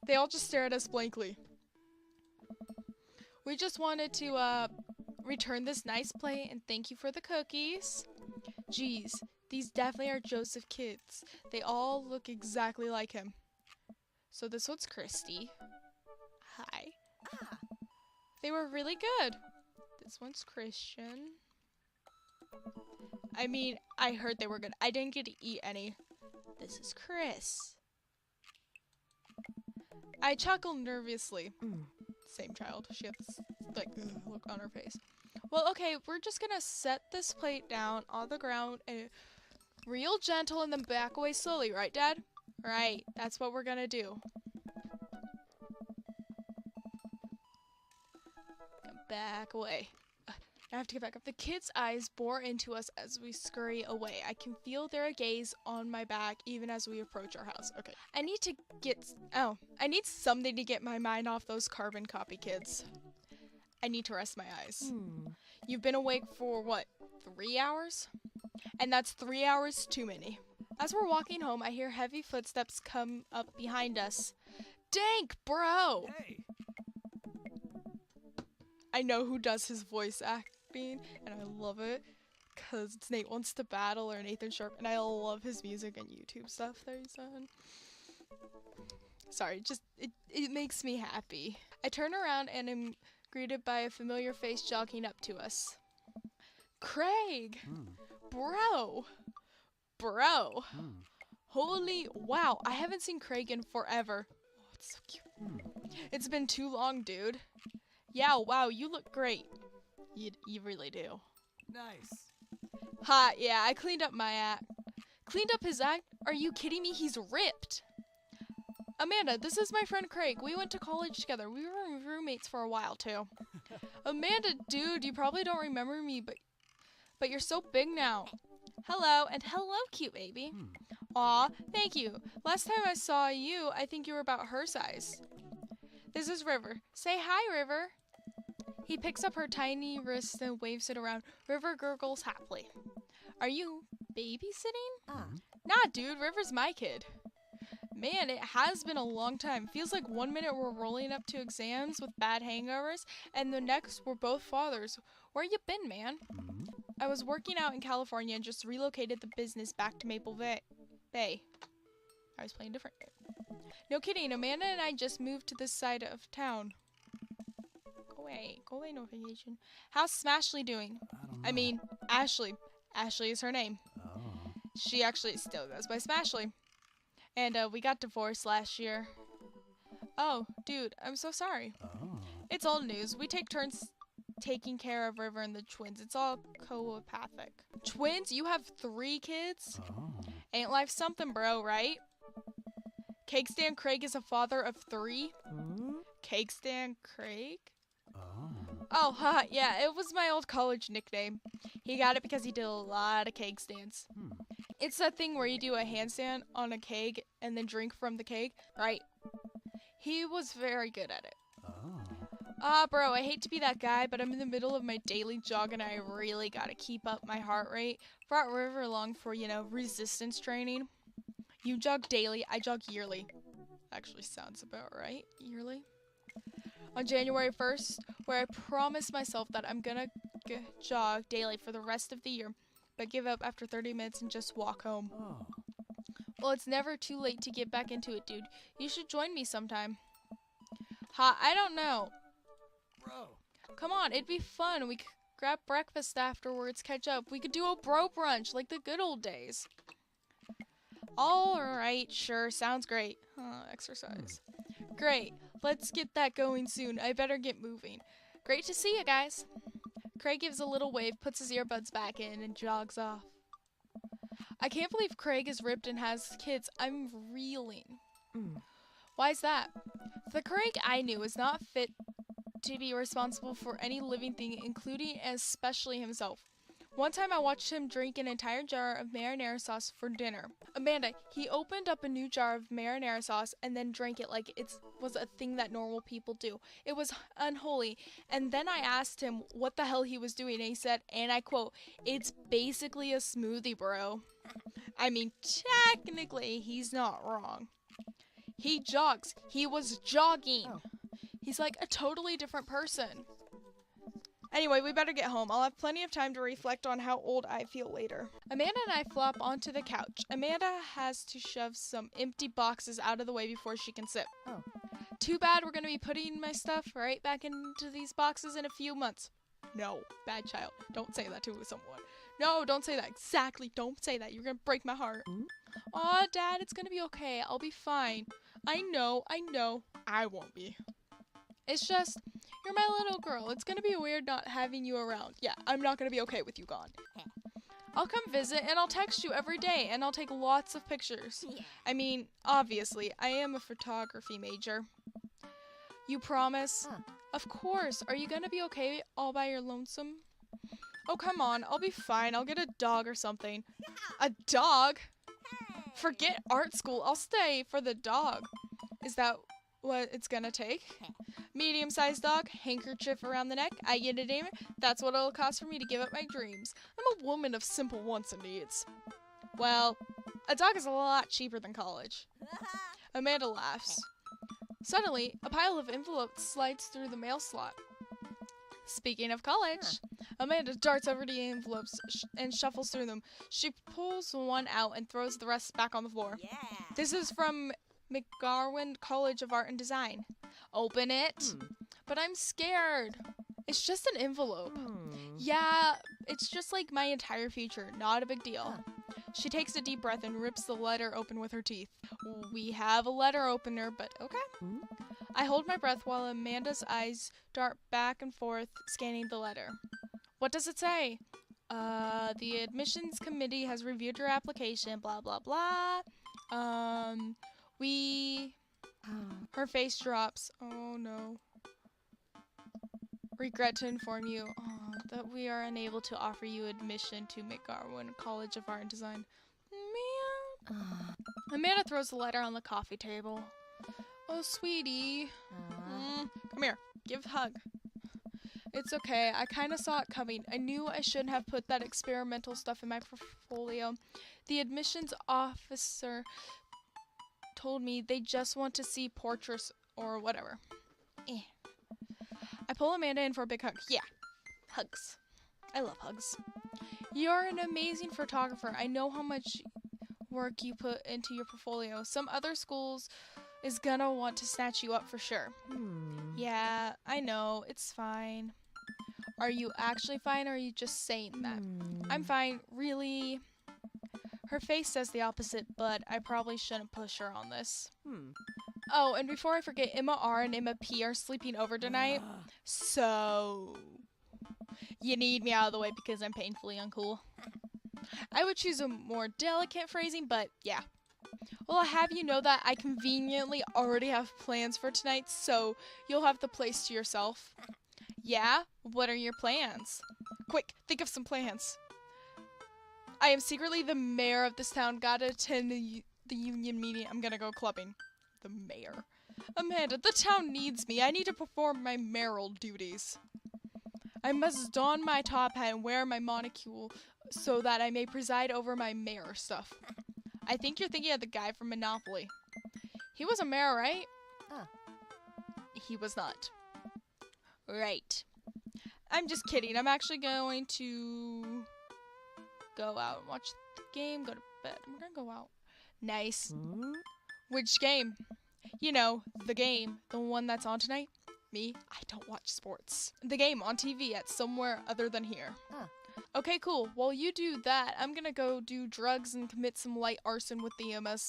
They all just stare at us blankly. We just wanted to, return this nice plate and thank you for the cookies. Geez, these definitely are Joseph kids. They all look exactly like him. So this one's Christy. Hi. They were really good. This one's Christian. I mean, I heard they were good. I didn't get to eat any. This is Chris. I chuckled nervously. Same child. She had this, like, look on her face. Well, okay, we're just gonna set this plate down on the ground and real gentle and then back away slowly, right, Dad? Right, that's what we're gonna do. Come back away. I have to get back up. The kids' eyes bore into us as we scurry away. I can feel their gaze on my back even as we approach our house. Okay. I need something to get my mind off those carbon copy kids. I need to rest my eyes. You've been awake for, what, 3 hours? And that's 3 hours too many. As we're walking home, I hear heavy footsteps come up behind us. Dank, bro! Hey. I know who does his voice acting, and I love it, because it's Nate Wants to Battle or Nathan Sharp, and I love his music and YouTube stuff that he's done. Sorry, just, it makes me happy. I turn around and am greeted by a familiar face jogging up to us. Craig! Bro! Holy wow, I haven't seen Craig in forever. Oh, it's so cute. It's been too long, dude. Yeah, wow, you look great. You really do. Nice. Ha, yeah, I cleaned up my act. Cleaned up his act? Are you kidding me? He's ripped. Amanda, this is my friend Craig. We went to college together. We were roommates for a while, too. Amanda, dude, you probably don't remember me, but you're so big now. Hello, and hello, cute baby. Aw, thank you. Last time I saw you, I think you were about her size. This is River. Say hi, River. He picks up her tiny wrist and waves it around. River gurgles happily. Are you babysitting? Nah, dude, River's my kid. Man, it has been a long time. Feels like 1 minute we're rolling up to exams with bad hangovers, and the next we're both fathers. Where you been, man? I was working out in California and just relocated the business back to Maple Bay. I was playing different. No kidding, Amanda and I just moved to this side of town. Go away, no vacation. How's Smashly doing? I mean, Ashley. Ashley is her name. Oh. She actually still goes by Smashly. And we got divorced last year. Oh, dude, I'm so sorry. Oh. It's old news. We take turns taking care of River and the twins. It's all co-opathic. Twins? You have 3 kids? Oh. Ain't life something, bro, right? Cake Stand Craig is a father of 3? Cake Stand Craig? Oh. Oh, haha, yeah, it was my old college nickname. He got it because he did a lot of cake stands. It's that thing where you do a handstand on a keg and then drink from the keg, right? He was very good at it. Oh. Bro, I hate to be that guy, but I'm in the middle of my daily jog and I really gotta keep up my heart rate. Brought River along for, resistance training. You jog daily, I jog yearly. Actually sounds about right, yearly. On January 1st, where I promised myself that I'm gonna jog daily for the rest of the year, but give up after 30 minutes and just walk home. Oh. Well, it's never too late to get back into it, dude. You should join me sometime. Ha, I don't know. Bro. Come on, it'd be fun. We could grab breakfast afterwards, catch up. We could do a bro brunch like the good old days. Alright, sure, sounds great. Exercise. Great, let's get that going soon. I better get moving. Great to see you guys. Craig gives a little wave, puts his earbuds back in, and jogs off. I can't believe Craig is ripped and has kids. I'm reeling. Why's that? The Craig I knew is not fit to be responsible for any living thing, including and especially himself. One time I watched him drink an entire jar of marinara sauce for dinner. Amanda, he opened up a new jar of marinara sauce and then drank it like it was a thing that normal people do. It was unholy. And then I asked him what the hell he was doing, and he said, and I quote, "It's basically a smoothie, bro." I mean, technically, he's not wrong. He jogs. He was jogging. He's like a totally different person. Anyway, we better get home. I'll have plenty of time to reflect on how old I feel later. Amanda and I flop onto the couch. Amanda has to shove some empty boxes out of the way before she can sit. Oh. Too bad we're going to be putting my stuff right back into these boxes in a few months. No, bad child. Don't say that to someone. No, don't say that. Exactly, don't say that. You're going to break my heart. Aw, Dad, it's going to be okay. I'll be fine. I know. I won't be. It's just, you're my little girl. It's gonna be weird not having you around. Yeah, I'm not gonna be okay with you gone. I'll come visit and I'll text you every day and I'll take lots of pictures. I mean, obviously, I am a photography major. You promise? Of course. Are you gonna be okay all by your lonesome? Oh, come on. I'll be fine. I'll get a dog or something. A dog? Forget art school. I'll stay for the dog. Is that what it's gonna take? Medium-sized dog, handkerchief around the neck, I get it, Damon. That's what it'll cost for me to give up my dreams. I'm a woman of simple wants and needs. Well, a dog is a lot cheaper than college. Amanda laughs. Suddenly, a pile of envelopes slides through the mail slot. Speaking of college, Amanda darts over to the envelopes and shuffles through them. She pulls one out and throws the rest back on the floor. This is from McGarwin College of Art and Design. Open it. But I'm scared. It's just an envelope. Yeah, it's just like my entire future. Not a big deal. She takes a deep breath and rips the letter open with her teeth. We have a letter opener, but okay. I hold my breath while Amanda's eyes dart back and forth, scanning the letter. What does it say? The admissions committee has reviewed your application, blah, blah, blah. Her face drops. Oh no. Regret to inform you that we are unable to offer you admission to McGarwin College of Art and Design. Man. Amanda throws the letter on the coffee table. Oh, sweetie. Come here. Give a hug. It's okay. I kind of saw it coming. I knew I shouldn't have put that experimental stuff in my portfolio. The admissions officer told me they just want to see portraits or whatever. Eh. I pull Amanda in for a big hug. Yeah, hugs. I love hugs. You're an amazing photographer. I know how much work you put into your portfolio. Some other schools is gonna want to snatch you up for sure. Yeah, I know. It's fine. Are you actually fine, or are you just saying that? I'm fine. Really? Her face says the opposite, but I probably shouldn't push her on this. Oh, and before I forget, Emma R and Emma P are sleeping over tonight. So, you need me out of the way because I'm painfully uncool. I would choose a more delicate phrasing, but yeah. Well, I have you know that I conveniently already have plans for tonight, so you'll have the place to yourself. Yeah? What are your plans? Quick, think of some plans. I am secretly the mayor of this town. Gotta attend the union meeting. I'm gonna go clubbing. The mayor. Amanda, the town needs me. I need to perform my mayoral duties. I must don my top hat and wear my monocule so that I may preside over my mayor stuff. I think you're thinking of the guy from Monopoly. He was a mayor, right? He was not. Right. I'm just kidding. I'm actually going to go out and watch the game, go to bed. I'm gonna go out. Nice. Which game? You know, the game. The one that's on tonight? Me? I don't watch sports. The game on TV at somewhere other than here. Okay, cool. While you do that, I'm gonna go do drugs and commit some light arson with the EMS.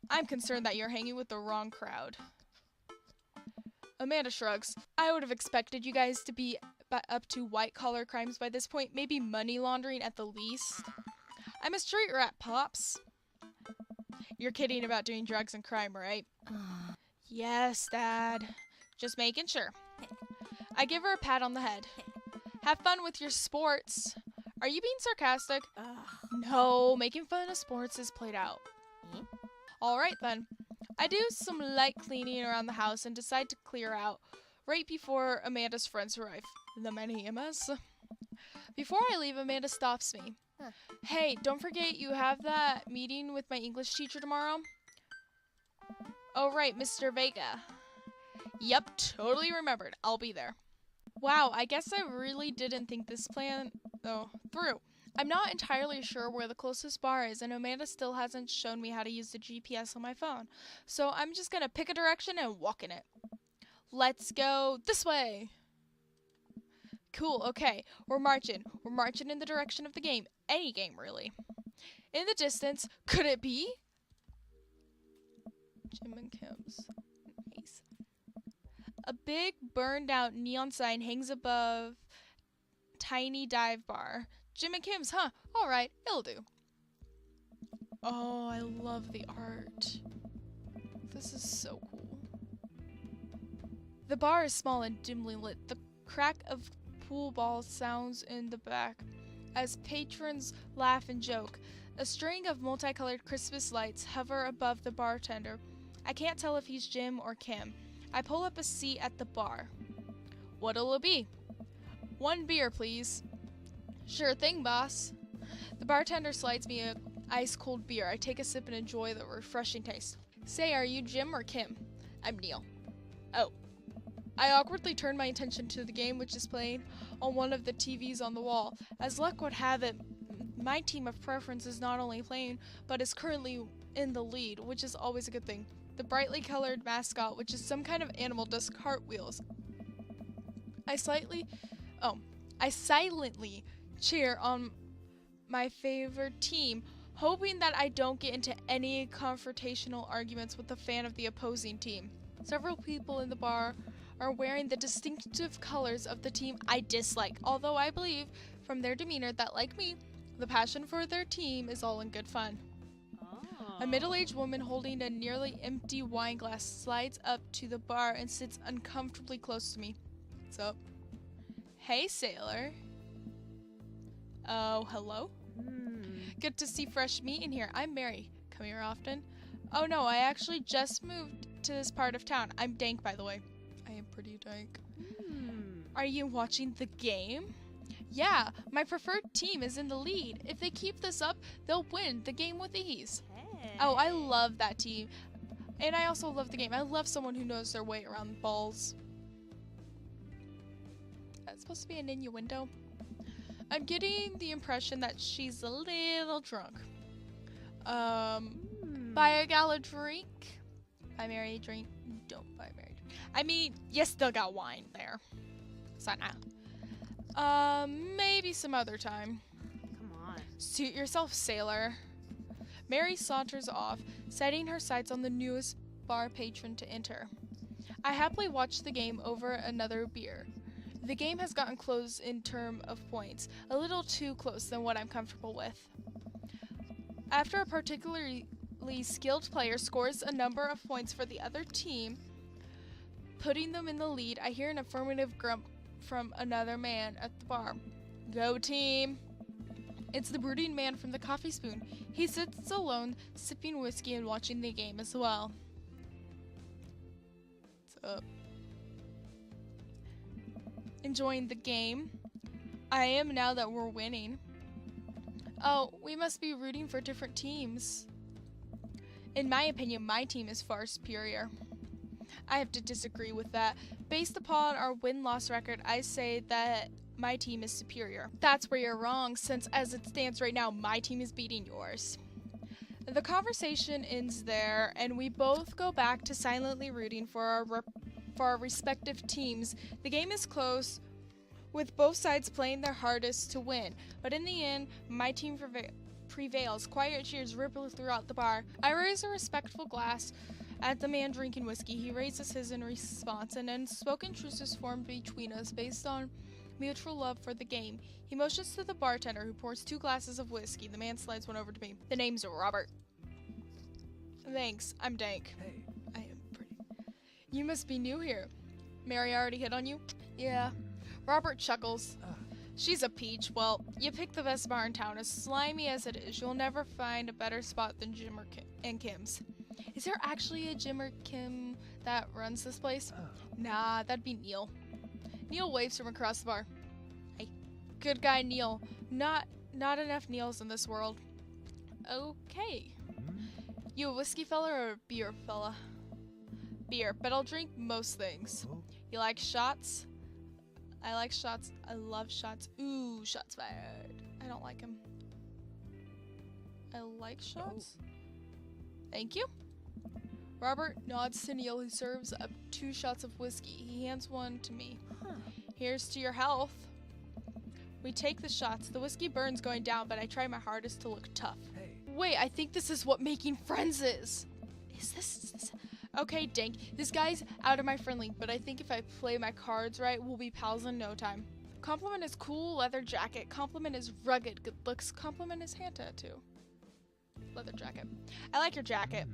I'm concerned that you're hanging with the wrong crowd. Amanda shrugs. I would have expected you guys to be up to white-collar crimes by this point, maybe money laundering at the least. I'm a street rat, Pops. You're kidding about doing drugs and crime, right? Yes, Dad. Just making sure. I give her a pat on the head. Have fun with your sports. Are you being sarcastic? No, making fun of sports is played out. Alright then. I do some light cleaning around the house and decide to clear out right before Amanda's friends arrive. The many Emmas. Before I leave, Amanda stops me. Hey, don't forget you have that meeting with my English teacher tomorrow? Oh right, Mr. Vega. Yep, totally remembered. I'll be there. Wow, I guess I really didn't think this plan through. I'm not entirely sure where the closest bar is, and Amanda still hasn't shown me how to use the GPS on my phone. So I'm just gonna pick a direction and walk in it. Let's go this way. Cool, okay. We're marching. We're marching in the direction of the game. Any game, really. In the distance, could it be? Jim and Kim's. Nice. A big burned out neon sign hangs above tiny dive bar. Jim and Kim's, huh? Alright, it'll do. Oh, I love the art. This is so cool. The bar is small and dimly lit. The crack of pool balls sounds in the back as patrons laugh and joke. A string of multicolored Christmas lights hover above the bartender. I can't tell if he's Jim or Kim. I pull up a seat at the bar. What'll it be? 1 beer, please. Sure thing, boss. The bartender slides me a ice-cold beer. I take a sip and enjoy the refreshing taste. Say, are you Jim or Kim? I'm Neil. Oh. I awkwardly turn my attention to the game, which is playing on one of the TVs on the wall. As luck would have it, my team of preference is not only playing, but is currently in the lead, which is always a good thing. The brightly colored mascot, which is some kind of animal, does cartwheels. I silently cheer on my favorite team, hoping that I don't get into any confrontational arguments with a fan of the opposing team. Several people in the bar are wearing the distinctive colors of the team I dislike, although I believe from their demeanor that, like me, the passion for their team is all in good fun. A middle-aged woman holding a nearly empty wine glass slides up to the bar and sits uncomfortably close to me. What's up? Hey, sailor. Oh, hello? Good to see fresh meat in here. I'm Mary. Come here often? Oh no, I actually just moved to this part of town. I'm Dank, by the way. I am pretty dank. Are you watching the game? Yeah, my preferred team is in the lead. If they keep this up, they'll win the game with ease. Hey. Oh, I love that team. And I also love the game. I love someone who knows their way around the balls. That's supposed to be an innuendo. I'm getting the impression that she's a little drunk. Buy a gal a drink. Buy Mary a drink. Don't buy Mary a drink. I mean, you still got wine there. So now. Maybe some other time. Come on. Suit yourself, sailor. Mary saunters off, setting her sights on the newest bar patron to enter. I happily watch the game over another beer. The game has gotten close in terms of points, a little too close than what I'm comfortable with. After a particularly skilled player scores a number of points for the other team, putting them in the lead, I hear an affirmative grunt from another man at the bar. Go team! It's the brooding man from the Coffee Spoon. He sits alone, sipping whiskey and watching the game as well. What's up? Enjoying the game? I am now that we're winning. Oh, we must be rooting for different teams. In my opinion, my team is far superior. I have to disagree with that. Based upon our win-loss record, I say that my team is superior. That's where you're wrong, since as it stands right now, my team is beating yours. The conversation ends there, and we both go back to silently rooting for our respective teams. The game is close, with both sides playing their hardest to win, but in the end, my team prevails. Quiet cheers ripple throughout the bar. I raise a respectful glass at the man drinking whiskey. He raises his in response, and an unspoken truce is formed between us based on mutual love for the game. He motions to the bartender, who pours 2 glasses of whiskey. The man slides one over to me. The name's Robert. Thanks, I'm Dank. Hey. I am pretty. You must be new here. Mary already hit on you? Yeah. Robert chuckles. She's a peach. Well, you picked the best bar in town. As slimy as it is, you'll never find a better spot than Jim or and Kim's. Is there actually a Jim or Kim that runs this place? Nah, that'd be Neil. Neil waves from across the bar. Hey, good guy Neil. Not enough Neils in this world. Okay. You a whiskey fella or a beer fella? Beer, but I'll drink most things. You like shots? I like shots. I love shots. Ooh, shots fired. I don't like him. I like shots. Thank you. Robert nods to Neil, who serves up 2 shots of whiskey. He hands one to me. Here's to your health. We take the shots. The whiskey burns going down, but I try my hardest to look tough. Hey. Wait, I think this is what making friends is. Is this? Okay, Dank. This guy's out of my friendly, but I think if I play my cards right, we'll be pals in no time. Compliment is cool leather jacket. Compliment is rugged good looks. Compliment is hand tattoo. Leather jacket. I like your jacket.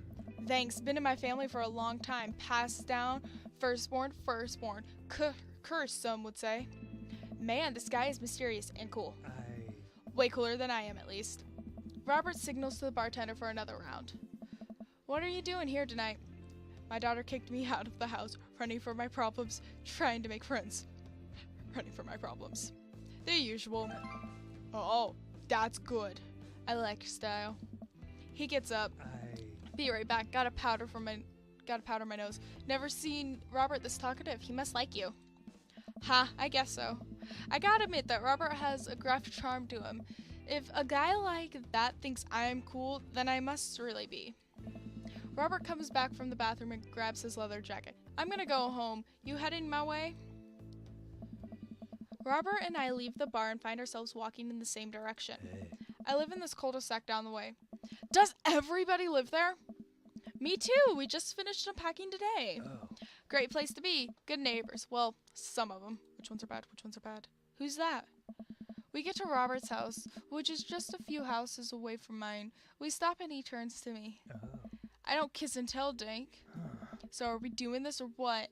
Thanks. Been in my family for a long time. Passed down. Firstborn. Cursed, some would say. Man, this guy is mysterious and cool. Way cooler than I am, at least. Robert signals to the bartender for another round. What are you doing here tonight? My daughter kicked me out of the house, running from my problems, trying to make friends. Running from my problems. The usual. Oh, that's good. I like your style. He gets up. Be right back. Gotta powder my nose. Never seen Robert this talkative. He must like you. Ha, I guess so. I gotta admit that Robert has a gruff charm to him. If a guy like that thinks I'm cool, then I must really be. Robert comes back from the bathroom and grabs his leather jacket. I'm gonna go home. You heading my way? Robert and I leave the bar and find ourselves walking in the same direction. I live in this cul-de-sac down the way. Does everybody live there? Me too. We just finished unpacking today. Great place to be. Good neighbors. Well, some of them. Which ones are bad? Which ones are bad? Who's that? We get to Robert's house, which is just a few houses away from mine. We stop and he turns to me. I don't kiss and tell, Dank. So are we doing this or what?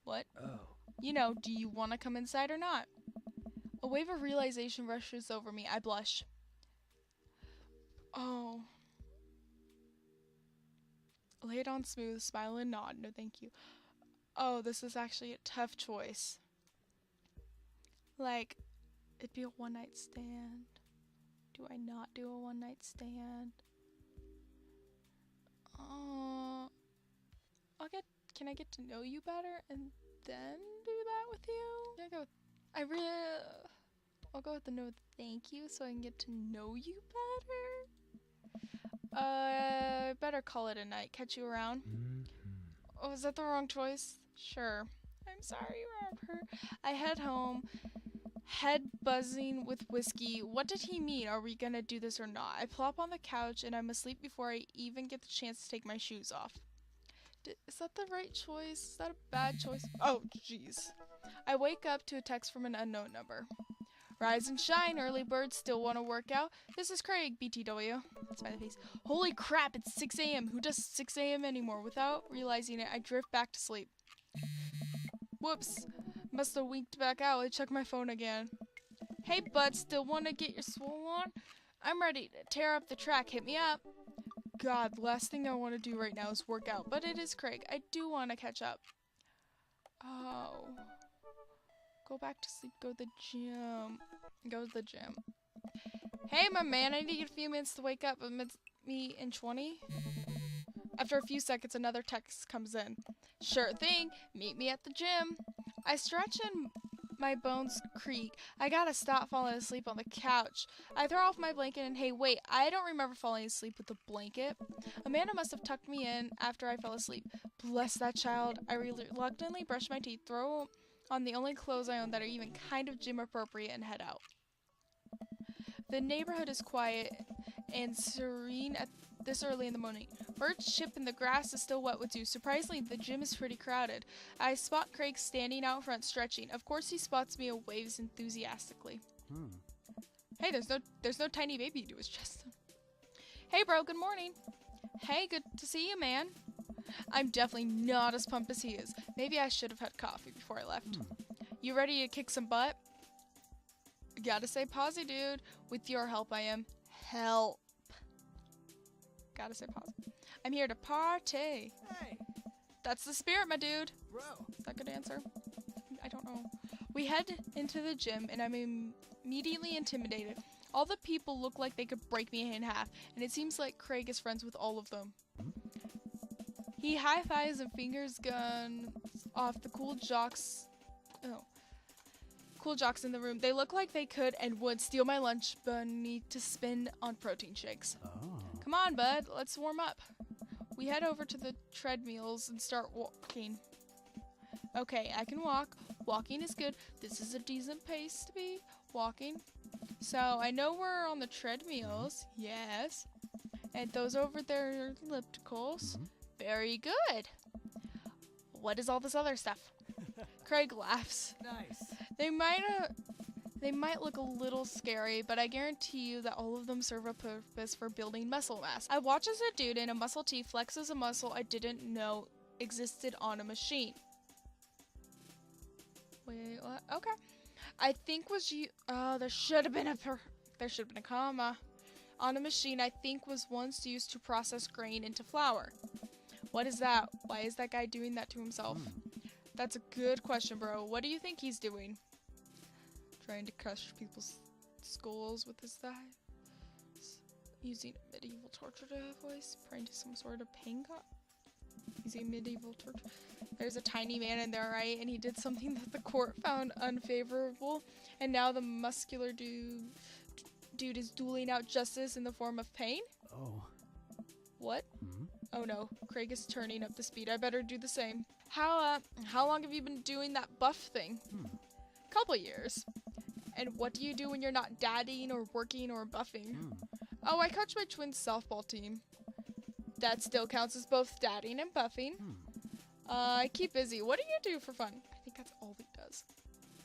What? You know, do you want to come inside or not? A wave of realization rushes over me. I blush. Oh. Lay it on smooth, smile and nod. No, thank you. Oh, this is actually a tough choice. Like, it'd be a one-night stand. Do I not do a one-night stand? Can I get to know you better and then do that with you? Can I go with, I'll go with the no thank you so I can get to know you better. Better call it a night. Catch you around. Oh, is that the wrong choice? Sure. I'm sorry, Robert. I head home, head buzzing with whiskey. What did he mean? Are we gonna do this or not? I plop on the couch and I'm asleep before I even get the chance to take my shoes off. Is that the right choice? Is that a bad choice? Oh, jeez. I wake up to a text from an unknown number. Rise and shine, early birds still want to work out. This is Craig, BTW. Smiley face. Holy crap, it's 6 a.m. Who does 6 a.m. anymore? Without realizing it, I drift back to sleep. Whoops. Must have winked back out. I check my phone again. Hey, bud, still want to get your swole on? I'm ready to tear up the track. Hit me up. God, the last thing I want to do right now is work out, but it is Craig. I do want to catch up. Oh. Go back to sleep. Go to the gym. Go to the gym. Hey, my man, I need a few minutes to wake up. Amidst me in 20. After a few seconds, another text comes in. Sure thing. Meet me at the gym. I stretch and my bones creak. I gotta stop falling asleep on the couch. I throw off my blanket and hey, wait, I don't remember falling asleep with the blanket. Amanda must have tucked me in after I fell asleep. Bless that child. I reluctantly brush my teeth, throw on the only clothes I own that are even kind of gym appropriate, and head out. The neighborhood is quiet and serene at this early in the morning. Birds chip and the grass is still wet with dew. Surprisingly, the gym is pretty crowded. I spot Craig standing out front stretching. Of course, he spots me and waves enthusiastically. Hey, there's no tiny baby to his chest. Hey, bro, good morning. Hey, good to see you, man. I'm definitely not as pumped as he is. Maybe I should have had coffee before I left. You ready to kick some butt? Gotta say posy, dude. With your help, I am. Help. Gotta say pause. I'm here to party. Hey, That's the spirit, my dude. bro. Is that a good answer? I don't know. We head into the gym, and I'm immediately intimidated. All the people look like they could break me in half, and it seems like Craig is friends with all of them. He high-fives and fingers guns off the cool jocks in the room. They look like they could and would steal my lunch money to spend on protein shakes. Come on, bud, let's warm up. We head over to the treadmills and start walking. Okay, I can walk. Walking is good. This is a decent pace to be walking. So I know we're on the treadmills. Yes. And those over there are ellipticals. Very good. What is all this other stuff? Craig laughs. Nice. They might look a little scary, but I guarantee you that all of them serve a purpose for building muscle mass. I watch as a dude in a muscle tee flexes a muscle I didn't know existed on a machine. Wait, what? Okay. I think was you. Oh, there should have been a comma. On a machine I think was once used to process grain into flour. What is that? Why is that guy doing that to himself? That's a good question, bro. What do you think he's doing? Trying to crush people's skulls with his thighs? Using a medieval torture device? Praying to some sort of pain god? Using medieval torture? There's a tiny man in there, right? And he did something that the court found unfavorable. And now the muscular dude is dueling out justice in the form of pain? Oh. What? Oh no, Craig is turning up the speed. I better do the same. How long have you been doing that buff thing? Couple years. And what do you do when you're not dadding or working or buffing? Oh, I coach my twins softball team. That still counts as both dadding and buffing. I keep busy. What do you do for fun? I think that's all he does.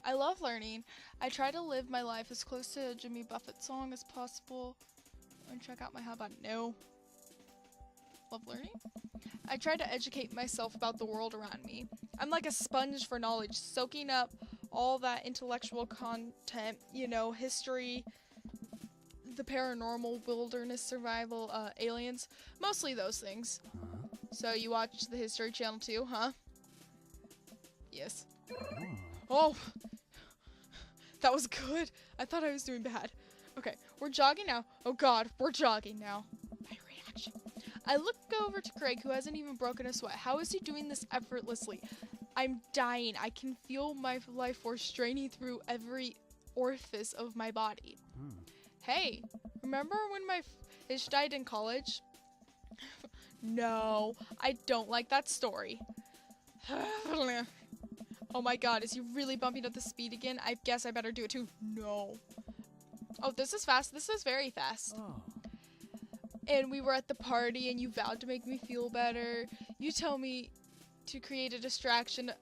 I love learning. I try to live my life as close to a Jimmy Buffett song as possible. And check out my How About No. Love learning. I try to educate myself about the world around me. I'm like a sponge for knowledge, soaking up all that intellectual content, you know, history, the paranormal, wilderness survival, aliens, mostly those things. So you watch the History Channel too, huh? Yes. Oh, That was good. I thought I was doing bad. Okay, we're jogging now. Oh god, we're jogging now. My reaction. I look over to Craig, who hasn't even broken a sweat. How is he doing this effortlessly? I'm dying. I can feel my life force straining through every orifice of my body. Hey, remember when my fish died in college? No, I don't like that story. Oh my god, is he really bumping up the speed again? I guess I better do it too. No. Oh, this is fast. This is very fast. Oh. And we were at the party and you vowed to make me feel better. You tell me to create a distraction.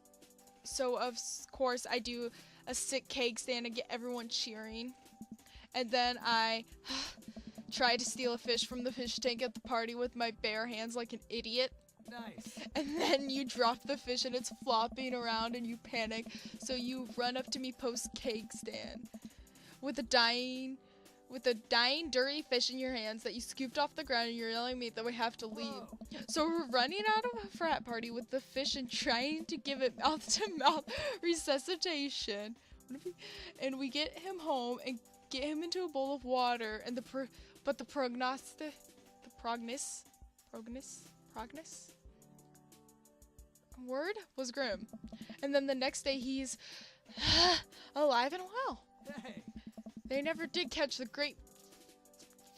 So of course I do a sick cake stand and get everyone cheering. And then I tried to steal a fish from the fish tank at the party with my bare hands like an idiot. Nice. And then you drop the fish and it's flopping around and you panic. So you run up to me post cake stand with a dying dirty fish in your hands that you scooped off the ground, and you're yelling me that we have to leave. Whoa. So we're running out of a frat party with the fish and trying to give it mouth to mouth resuscitation. And we get him home and get him into a bowl of water, and the prognosis word was grim. And then the next day he's alive and well. Hey. They never did catch the great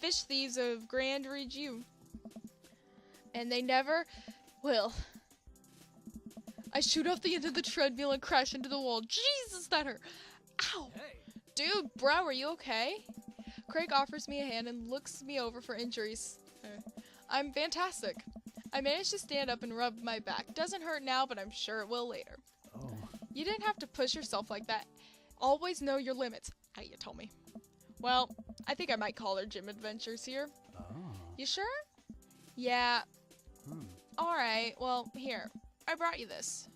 fish thieves of Grand Review. And they never will. I shoot off the end of the treadmill and crash into the wall. Jesus, that hurt. Ow. Hey. Dude, bro, are you okay? Craig offers me a hand and looks me over for injuries. I'm fantastic. I managed to stand up and rub my back. Doesn't hurt now, but I'm sure it will later. Oh. You didn't have to push yourself like that. Always know your limits. You told me. Well, I think I might call her Gym Adventures here. Oh. You sure? Yeah. Hmm. Alright, well, here. I brought you this.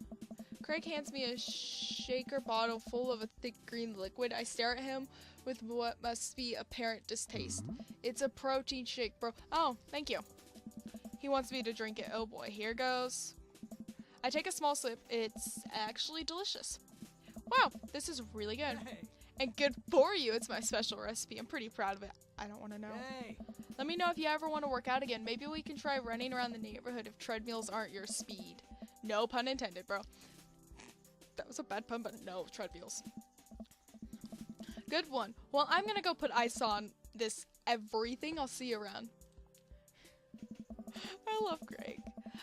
Craig hands me a shaker bottle full of a thick green liquid. I stare at him with what must be apparent distaste. It's a protein shake, bro. Oh, thank you. He wants me to drink it. Oh boy, here goes. I take a small sip. It's actually delicious. Wow, this is really good. Hey. And good for you. It's my special recipe. I'm pretty proud of it. I don't want to know. Hey. Let me know if you ever want to work out again. Maybe we can try running around the neighborhood if treadmills aren't your speed. No pun intended, bro. That was a bad pun, but no, treadmills. Good one. Well, I'm gonna go put ice on this everything. I'll see you around. I love Craig.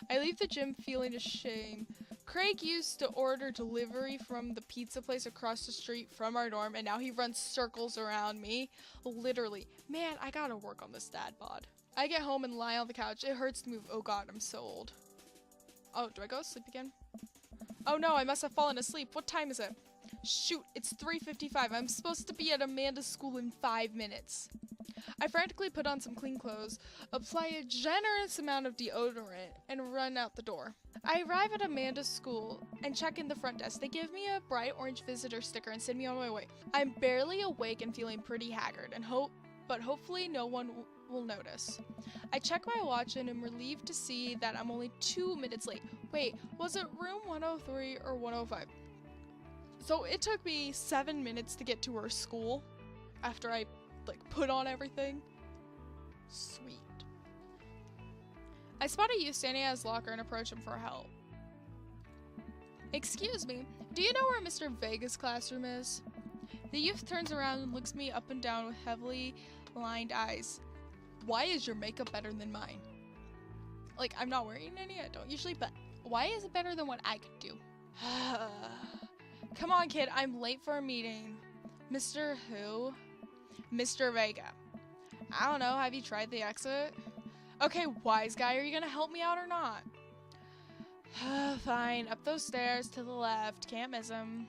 I leave the gym feeling ashamed. Craig used to order delivery from the pizza place across the street from our dorm, and now he runs circles around me. Literally. Man, I gotta work on this dad bod. I get home and lie on the couch. It hurts to move. Oh god, I'm so old. Oh, do I go to sleep again? Oh no, I must have fallen asleep. What time is it? Shoot, it's 3:55. I'm supposed to be at Amanda's school in 5 minutes. I frantically put on some clean clothes, apply a generous amount of deodorant, and run out the door. I arrive at Amanda's school and check in the front desk. They give me a bright orange visitor sticker and send me on my way. I'm barely awake and feeling pretty haggard, but hopefully no one will notice. I check my watch and am relieved to see that I'm only 2 minutes late. Wait, was it room 103 or 105? So it took me 7 minutes to get to her school after I put on everything. Sweet. I spot a youth standing at his locker and approach him for help. Excuse me, do you know where Mr. Vega's classroom is? The youth turns around and looks me up and down with heavily lined eyes. Why is your makeup better than mine? I'm not wearing any, I don't usually, but why is it better than what I could do? Come on, kid, I'm late for a meeting. Mr. who? Mr. Vega. I don't know, have you tried the exit? Okay, wise guy, are you gonna help me out or not? Fine, up those stairs to the left, can't miss him.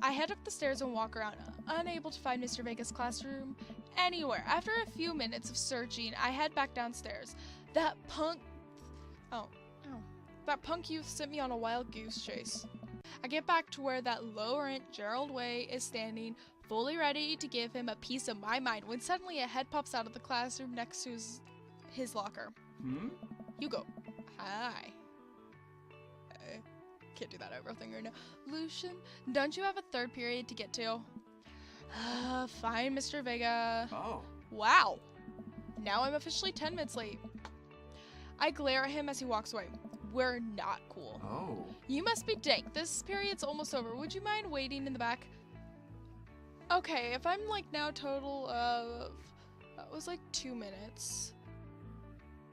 I head up the stairs and walk around, unable to find Mr. Vega's classroom anywhere. After a few minutes of searching, I head back downstairs. That punk youth sent me on a wild goose chase. I get back to where that low-rent Gerald Way is standing, fully ready to give him a piece of my mind, when suddenly a head pops out of the classroom next to his locker. Hugo. Hi. Can't do that over thing right now. Lucian, don't you have a third period to get to? Fine, Mr. Vega. Oh. Wow. Now I'm officially 10 minutes late. I glare at him as he walks away. We're not cool. Oh. You must be dank. This period's almost over. Would you mind waiting in the back? Okay, if I'm like now total of... That was like 2 minutes.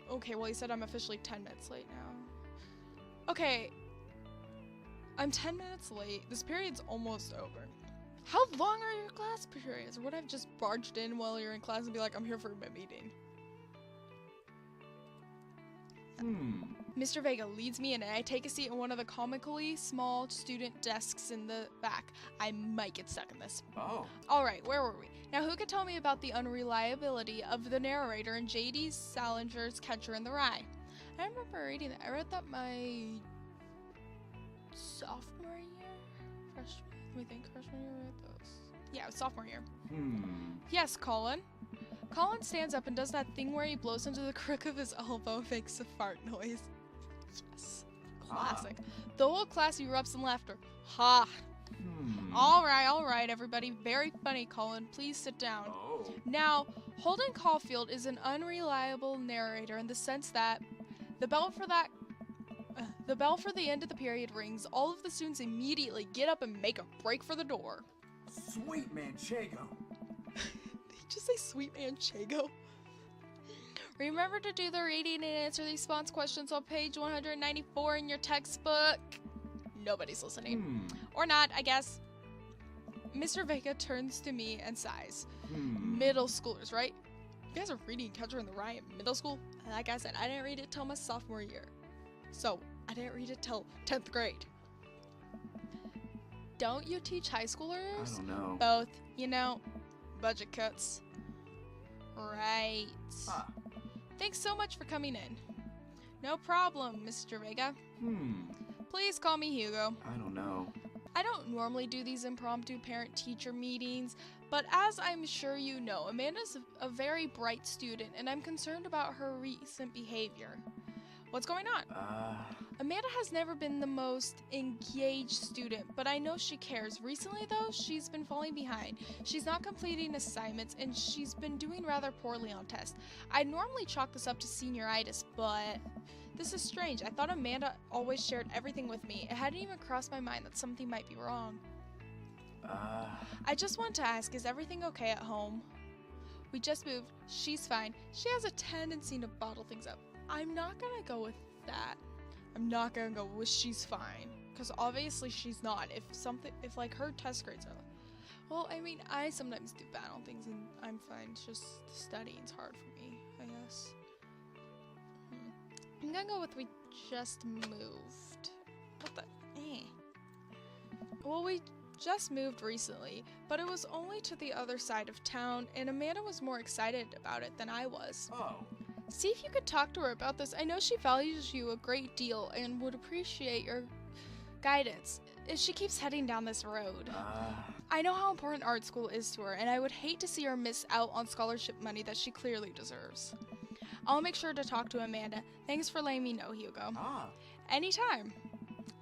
Okay, well he said I'm officially 10 minutes late now. Okay. I'm 10 minutes late. This period's almost over. How long are your class periods? Or would I have just barged in while you're in class and be like, I'm here for a meeting? Mr. Vega leads me in and I take a seat in one of the comically small student desks in the back. I might get stuck in this. Oh. Alright, where were we? Now who could tell me about the unreliability of the narrator in J.D. Salinger's Catcher in the Rye? I remember reading that. I read that my sophomore year? Freshman? Let me think. Freshman year, I read those. Yeah, it was sophomore year. Yes, Colin. Colin stands up and does that thing where he blows into the crook of his elbow and makes a fart noise. Yes. Classic. The whole class erupts in laughter. Ha! Alright, everybody. Very funny, Colin. Please sit down. Oh. Now, Holden Caulfield is an unreliable narrator in the sense that the bell for the end of the period rings. All of the students immediately get up and make a break for the door. Sweet Manchego. Did you just say sweet Manchego? Remember to do the reading and answer the response questions on page 194 in your textbook. Nobody's listening. Or not, I guess. Mr. Vega turns to me and sighs. Middle schoolers, right? You guys are reading Catcher in the Rye in middle school? Like I said, I didn't read it till my sophomore year. So, I didn't read it till 10th grade. Don't you teach high schoolers? I don't know. Both. You know, budget cuts. Right. Thanks so much for coming in. No problem, Mr. Vega. Please call me Hugo. I don't know. I don't normally do these impromptu parent-teacher meetings, but as I'm sure you know, Amanda's a very bright student, and I'm concerned about her recent behavior. What's going on? Amanda has never been the most engaged student, but I know she cares. Recently, though, she's been falling behind. She's not completing assignments, and she's been doing rather poorly on tests. I'd normally chalk this up to senioritis, but this is strange. I thought Amanda always shared everything with me. It hadn't even crossed my mind that something might be wrong. I just want to ask, is everything okay at home? We just moved. She's fine. She has a tendency to bottle things up. I'm not gonna go with that. I'm not gonna go with she's fine, because obviously she's not. If like her test grades are, well, I mean, I sometimes do bad on things and I'm fine. It's just studying's hard for me, I guess. I'm gonna go with we just moved. What the? Well, we just moved recently, but it was only to the other side of town, and Amanda was more excited about it than I was. Oh. See if you could talk to her about this. I know she values you a great deal and would appreciate your guidance if she keeps heading down this road. I know how important art school is to her, and I would hate to see her miss out on scholarship money that she clearly deserves. I'll make sure to talk to Amanda. Thanks for letting me know, Hugo. Anytime.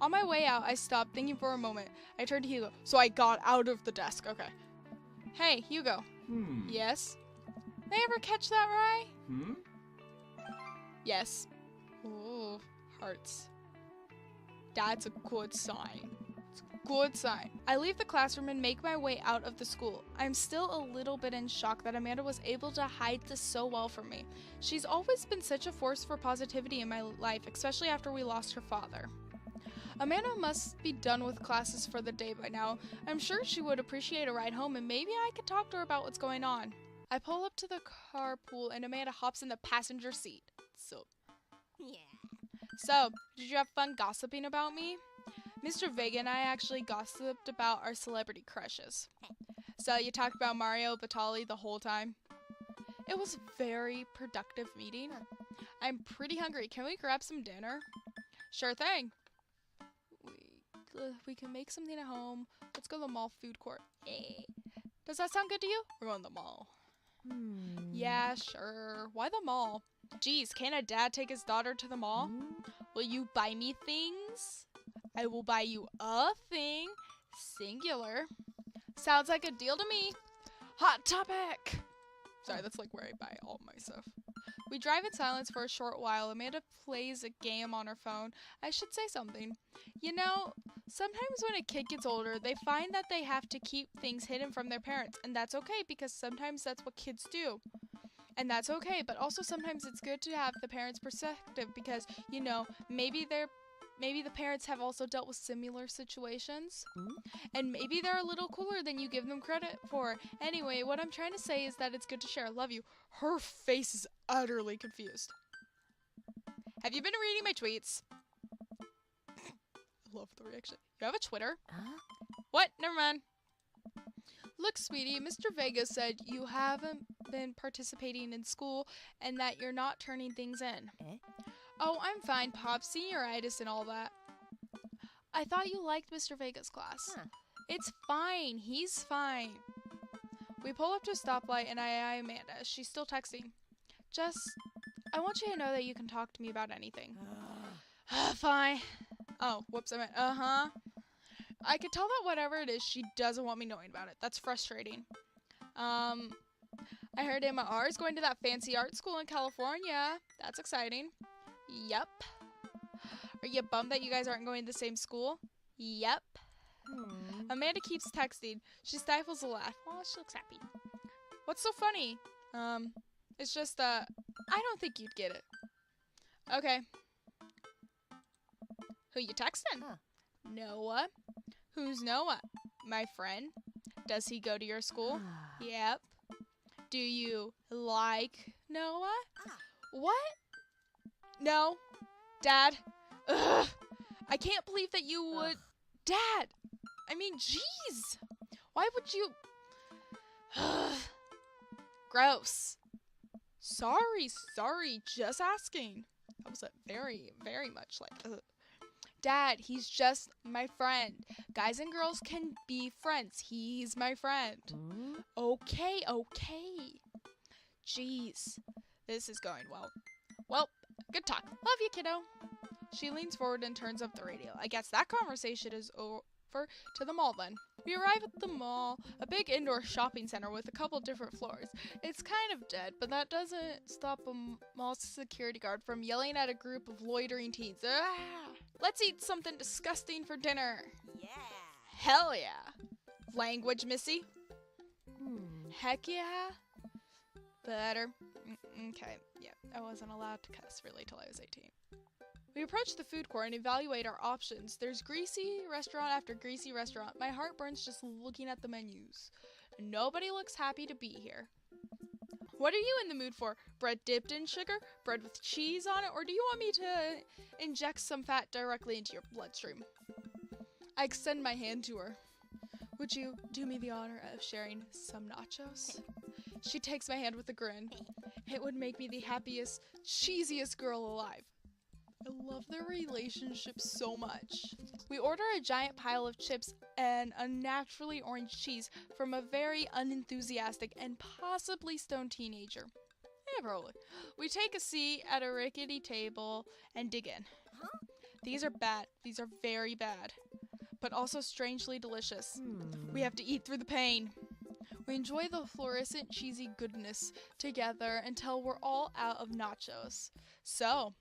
On my way out, I stopped, thinking for a moment. I turned to Hugo, so I got out of the desk. Okay. Hey, Hugo. Yes? May I ever catch that Rye? Yes. Ooh, hearts. That's a good sign. It's a good sign. I leave the classroom and make my way out of the school. I'm still a little bit in shock that Amanda was able to hide this so well from me. She's always been such a force for positivity in my life, especially after we lost her father. Amanda must be done with classes for the day by now. I'm sure she would appreciate a ride home, and maybe I could talk to her about what's going on. I pull up to the carpool and Amanda hops in the passenger seat. So, did you have fun gossiping about me? Mr. Vega and I actually gossiped about our celebrity crushes. So, you talked about Mario Batali the whole time? It was a very productive meeting. I'm pretty hungry. Can we grab some dinner? Sure thing. We can make something at home. Let's go to the mall food court. Does that sound good to you? We're going to the mall. Yeah, sure. Why the mall? Geez, can't a dad take his daughter to the mall? Will you buy me things? I will buy you a thing. Singular. Sounds like a deal to me. Hot Topic! Sorry, that's like where I buy all my stuff. We drive in silence for a short while. Amanda plays a game on her phone. I should say something. You know, sometimes when a kid gets older, they find that they have to keep things hidden from their parents. And that's okay, because sometimes that's what kids do. And that's okay, but also sometimes it's good to have the parents' perspective because, you know, maybe the parents have also dealt with similar situations. And maybe they're a little cooler than you give them credit for. Anyway, what I'm trying to say is that it's good to share. Love you. Her face is utterly confused. Have you been reading my tweets? I love the reaction. You have a Twitter? What? Never mind. Look, sweetie, Mr. Vega said you haven't been participating in school and that you're not turning things in. Oh, I'm fine, Pop. Senioritis and all that. I thought you liked Mr. Vega's class. It's fine. He's fine. We pull up to a stoplight and I eye Amanda. She's still texting. I want you to know that you can talk to me about anything. Fine. Oh, whoops, I meant, I could tell that whatever it is, she doesn't want me knowing about it. That's frustrating. I heard Emma R is going to that fancy art school in California. That's exciting. Yep. Are you bummed that you guys aren't going to the same school? Yep. Amanda keeps texting. She stifles a laugh. Oh, she looks happy. What's so funny? It's just, I don't think you'd get it. Okay. Who you texting? Noah. Who's Noah? My friend. Does he go to your school? Yep. Do you like Noah? What? No. Dad. Ugh. I can't believe that you would. Dad. I mean, jeez. Why would you? Gross. Sorry. Just asking. That was a very, very much like. Ugh. Dad, he's just my friend. Guys and girls can be friends. He's my friend. Okay. Jeez. This is going well. Well, good talk. Love you, kiddo. She leans forward and turns up the radio. I guess that conversation is over to the mall then. We arrive at the mall, a big indoor shopping center with a couple different floors. It's kind of dead, but that doesn't stop a mall security guard from yelling at a group of loitering teens. Let's eat something disgusting for dinner. Yeah. Hell yeah. Language, Missy? Heck yeah. Better. Okay, yeah, I wasn't allowed to cuss really till I was 18. We approach the food court and evaluate our options. There's greasy restaurant after greasy restaurant. My heart burns just looking at the menus. Nobody looks happy to be here. What are you in the mood for? Bread dipped in sugar? Bread with cheese on it? Or do you want me to inject some fat directly into your bloodstream? I extend my hand to her. Would you do me the honor of sharing some nachos? She takes my hand with a grin. It would make me the happiest, cheesiest girl alive. I love their relationship so much. We order a giant pile of chips and unnaturally orange cheese from a very unenthusiastic and possibly stoned teenager. Yeah, probably. We take a seat at a rickety table and dig in. These are bad. These are very bad. But also strangely delicious. We have to eat through the pain. We enjoy the fluorescent cheesy goodness together until we're all out of nachos. So,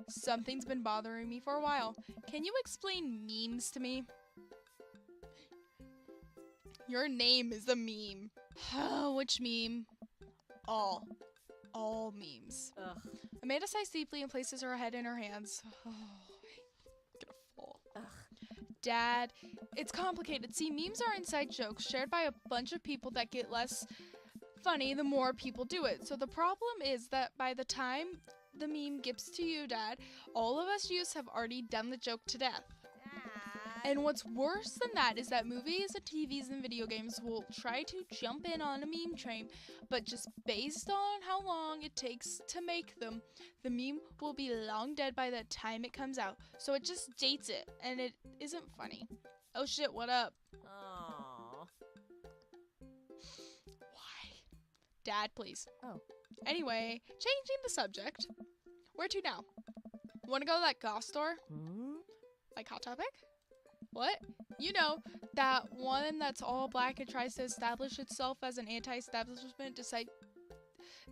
something's been bothering me for a while. Can you explain memes to me? Your name is a meme. Which meme? All memes. Ugh. Amanda sighs deeply and places her head in her hands. I'm gonna fall. Dad, it's complicated. See, memes are inside jokes shared by a bunch of people that get less funny the more people do it. So the problem is that by the time the meme gets to you, Dad, all of us youths have already done the joke to death. And what's worse than that is that movies and TVs and video games will try to jump in on a meme train, but just based on how long it takes to make them, the meme will be long dead by the time it comes out. So it just dates it, and it isn't funny. Oh shit, what up? Aww. Why? Dad, please. Oh. Anyway, changing the subject. Where to now? Want to go to that goth store? Like Hot Topic? What? You know, that one that's all black and tries to establish itself as an anti-establishment despite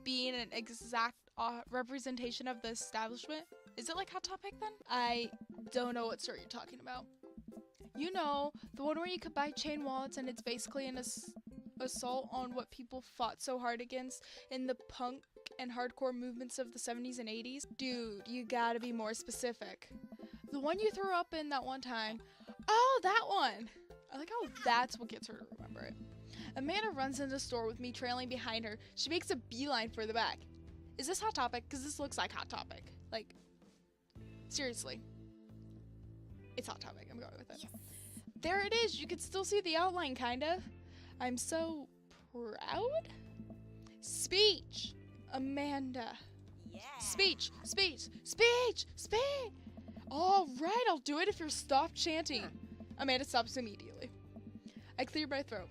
being an exact representation of the establishment? Is it like Hot Topic then? I don't know what story you're talking about. You know, the one where you could buy chain wallets and it's basically an assault on what people fought so hard against in the punk and hardcore movements of the 70s and 80s? Dude, you gotta be more specific. The one you threw up in that one time. Oh, that one! I like how that's what gets her to remember it. Amanda runs into the store with me trailing behind her. She makes a beeline for the back. Is this Hot Topic? Because this looks like Hot Topic. Like, seriously. It's Hot Topic. I'm going with it. Yes. There it is. You can still see the outline, kind of. I'm so proud. Speech. Amanda. Yeah. Speech. Speech. Speech. Speech. All right, I'll do it if you'll stop chanting. Amanda stops immediately. I clear my throat.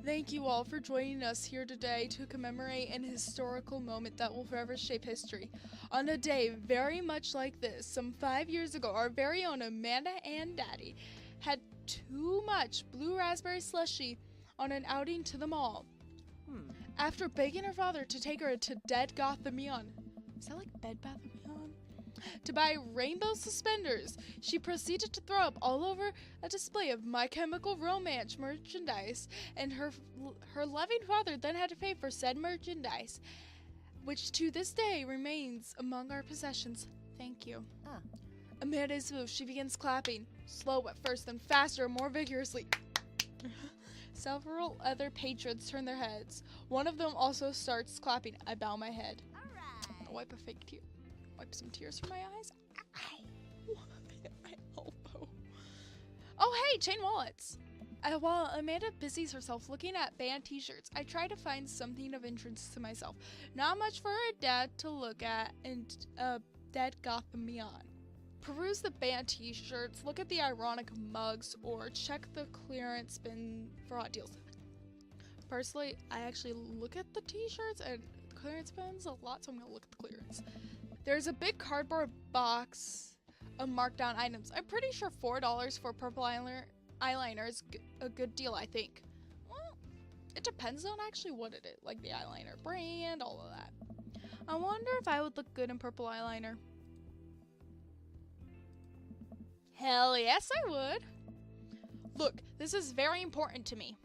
Thank you all for joining us here today to commemorate an historical moment that will forever shape history. On a day very much like this, some 5 years ago, our very own Amanda and Daddy had too much blue raspberry slushy on an outing to the mall. After begging her father to take her to Dead Gothamion, is that like Bed Bath & Beyond? To buy rainbow suspenders, she proceeded to throw up all over a display of My Chemical Romance merchandise, and her loving father then had to pay for said merchandise, which to this day remains among our possessions. Thank you. Amanda's move, she begins clapping, slow at first, then faster and more vigorously. Several other patrons turn their heads. One of them also starts clapping. I bow my head. I'll wipe a fake tear. Wipe some tears from my eyes. Ow! I hit my elbow. Oh, hey, chain wallets. While Amanda busies herself looking at band t-shirts, I try to find something of interest to myself. Not much for her dad to look at and Dead Gothamion. Peruse the band t-shirts, look at the ironic mugs, or check the clearance bin for hot deals. Personally, I actually look at the t-shirts and clearance bins a lot, so I'm gonna look at the clearance. There's a big cardboard box of markdown items. I'm pretty sure $4 for purple eyeliner is a good deal, I think. Well, it depends on actually what it is, like the eyeliner brand, all of that. I wonder if I would look good in purple eyeliner. Hell yes, I would. Look, this is very important to me.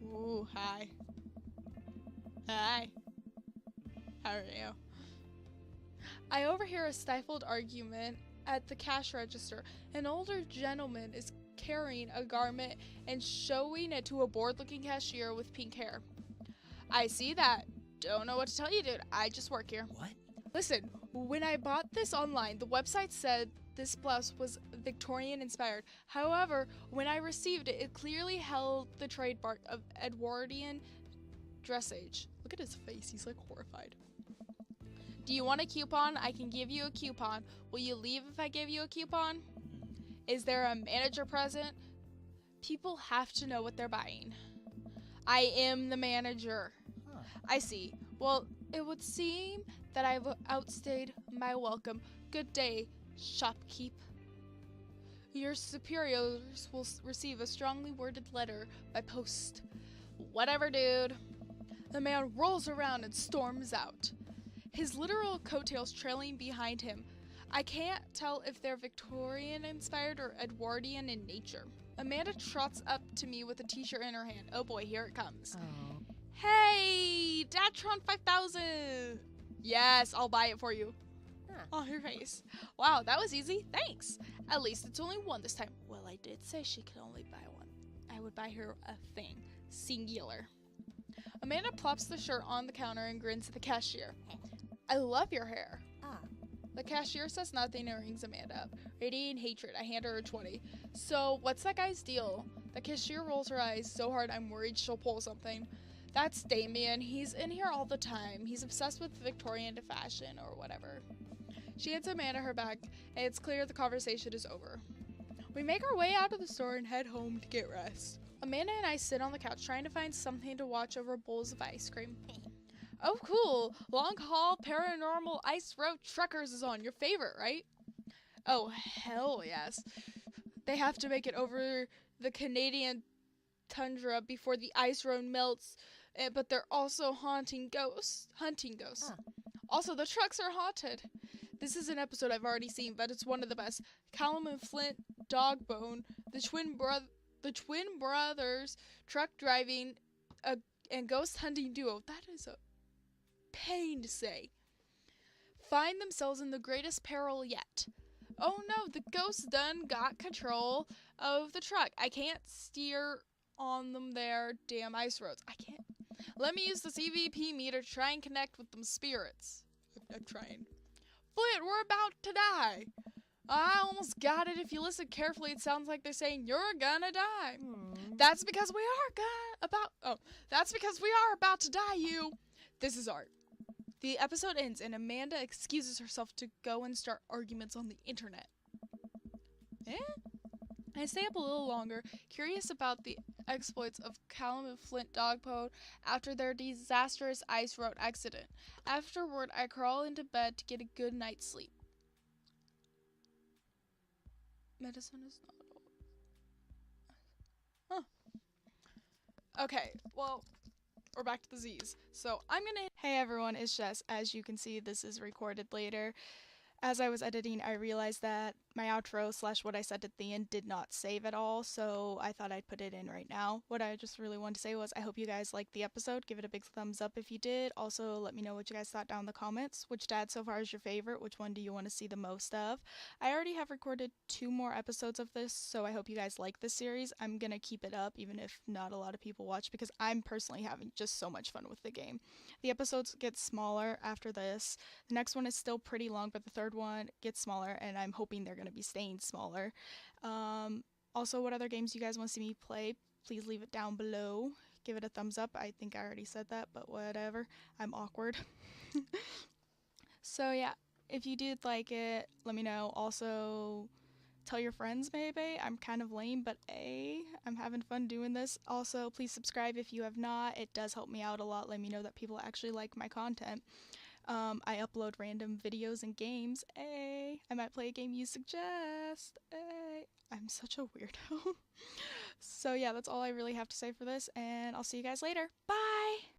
Ooh, hi. Hi. How are you? I overhear a stifled argument at the cash register. An older gentleman is carrying a garment and showing it to a bored-looking cashier with pink hair. I see that. Don't know what to tell you, dude. I just work here. What? Listen, when I bought this online, the website said this blouse was Victorian inspired. However, when I received it, it clearly held the trademark of Edwardian dressage. Look at his face. He's like horrified. Do you want a coupon? I can give you a coupon. Will you leave if I give you a coupon? Is there a manager present? People have to know what they're buying. I am the manager. I see. Well, it would seem that I've outstayed my welcome. Good day, shopkeep. Your superiors will receive a strongly worded letter by post. Whatever, dude. The man rolls around and storms out, his literal coattails trailing behind him. I can't tell if they're Victorian inspired or Edwardian in nature. Amanda trots up to me with a t-shirt in her hand. Oh boy, here it comes. Oh. Hey, Datron 5000! Yes, I'll buy it for you. Huh. Oh, your face. Wow, that was easy. Thanks. At least it's only one this time. Well, I did say she could only buy one. I would buy her a thing. Singular. Amanda plops the shirt on the counter and grins at the cashier. I love your hair. The cashier says nothing and rings Amanda up. Radiating hatred, I hand her a 20. So, what's that guy's deal? The cashier rolls her eyes so hard I'm worried she'll pull something. That's Damien. He's in here all the time. He's obsessed with Victorian fashion or whatever. She hands Amanda her bag, and it's clear the conversation is over. We make our way out of the store and head home to get rest. Amanda and I sit on the couch trying to find something to watch over bowls of ice cream. Oh, cool. Long Haul Paranormal Ice Road Truckers is on. Your favorite, right? Oh, hell yes. they have to make it over the Canadian tundra before the ice road melts, but they're also hunting ghosts. Huh. Also, the trucks are haunted. This is an episode I've already seen, but it's one of the best. Callum and Flint Dogbone, the twin brothers, truck driving, and ghost hunting duo. That is a pain to say. Find themselves in the greatest peril yet. Oh no, the ghost done got control of the truck. I can't steer on them there damn ice roads. I can't. Let me use this EVP meter to try and connect with them spirits. I'm trying. Flint, we're about to die. I almost got it. If you listen carefully, it sounds like they're saying you're gonna die. That's because we are about to die, you. This is art. The episode ends and Amanda excuses herself to go and start arguments on the internet. I stay up a little longer, curious about the exploits of Callum and Flint Dogpode after their disastrous ice road accident. Afterward, I crawl into bed to get a good night's sleep. Medicine is not all. Huh. Okay, well, we're back to the Z's. So I'm gonna. Hey everyone, it's Jess. As you can see, this is recorded later. As I was editing, I realized that my outro / what I said at the end did not save at all, so I thought I'd put it in right now. What I just really wanted to say was I hope you guys liked the episode. Give it a big thumbs up if you did. Also, let me know what you guys thought down in the comments. Which dad so far is your favorite? Which one do you want to see the most of? I already have recorded 2 more episodes of this, so I hope you guys like this series. I'm gonna keep it up even if not a lot of people watch because I'm personally having just so much fun with the game. The episodes get smaller after this. The next one is still pretty long, but the third one gets smaller, and I'm hoping they're going to be staying smaller. Also, what other games you guys want to see me play, please leave it down below. Give it a thumbs up. I think I already said that, but whatever. I'm awkward. So yeah, if you did like it, let me know. Also, tell your friends maybe. I'm kind of lame, but I'm having fun doing this. Also, please subscribe if you have not. It does help me out a lot. Let me know that people actually like my content. I upload random videos and games. I might play a game you suggest. I'm such a weirdo. So yeah, that's all I really have to say for this, and I'll see you guys later. Bye!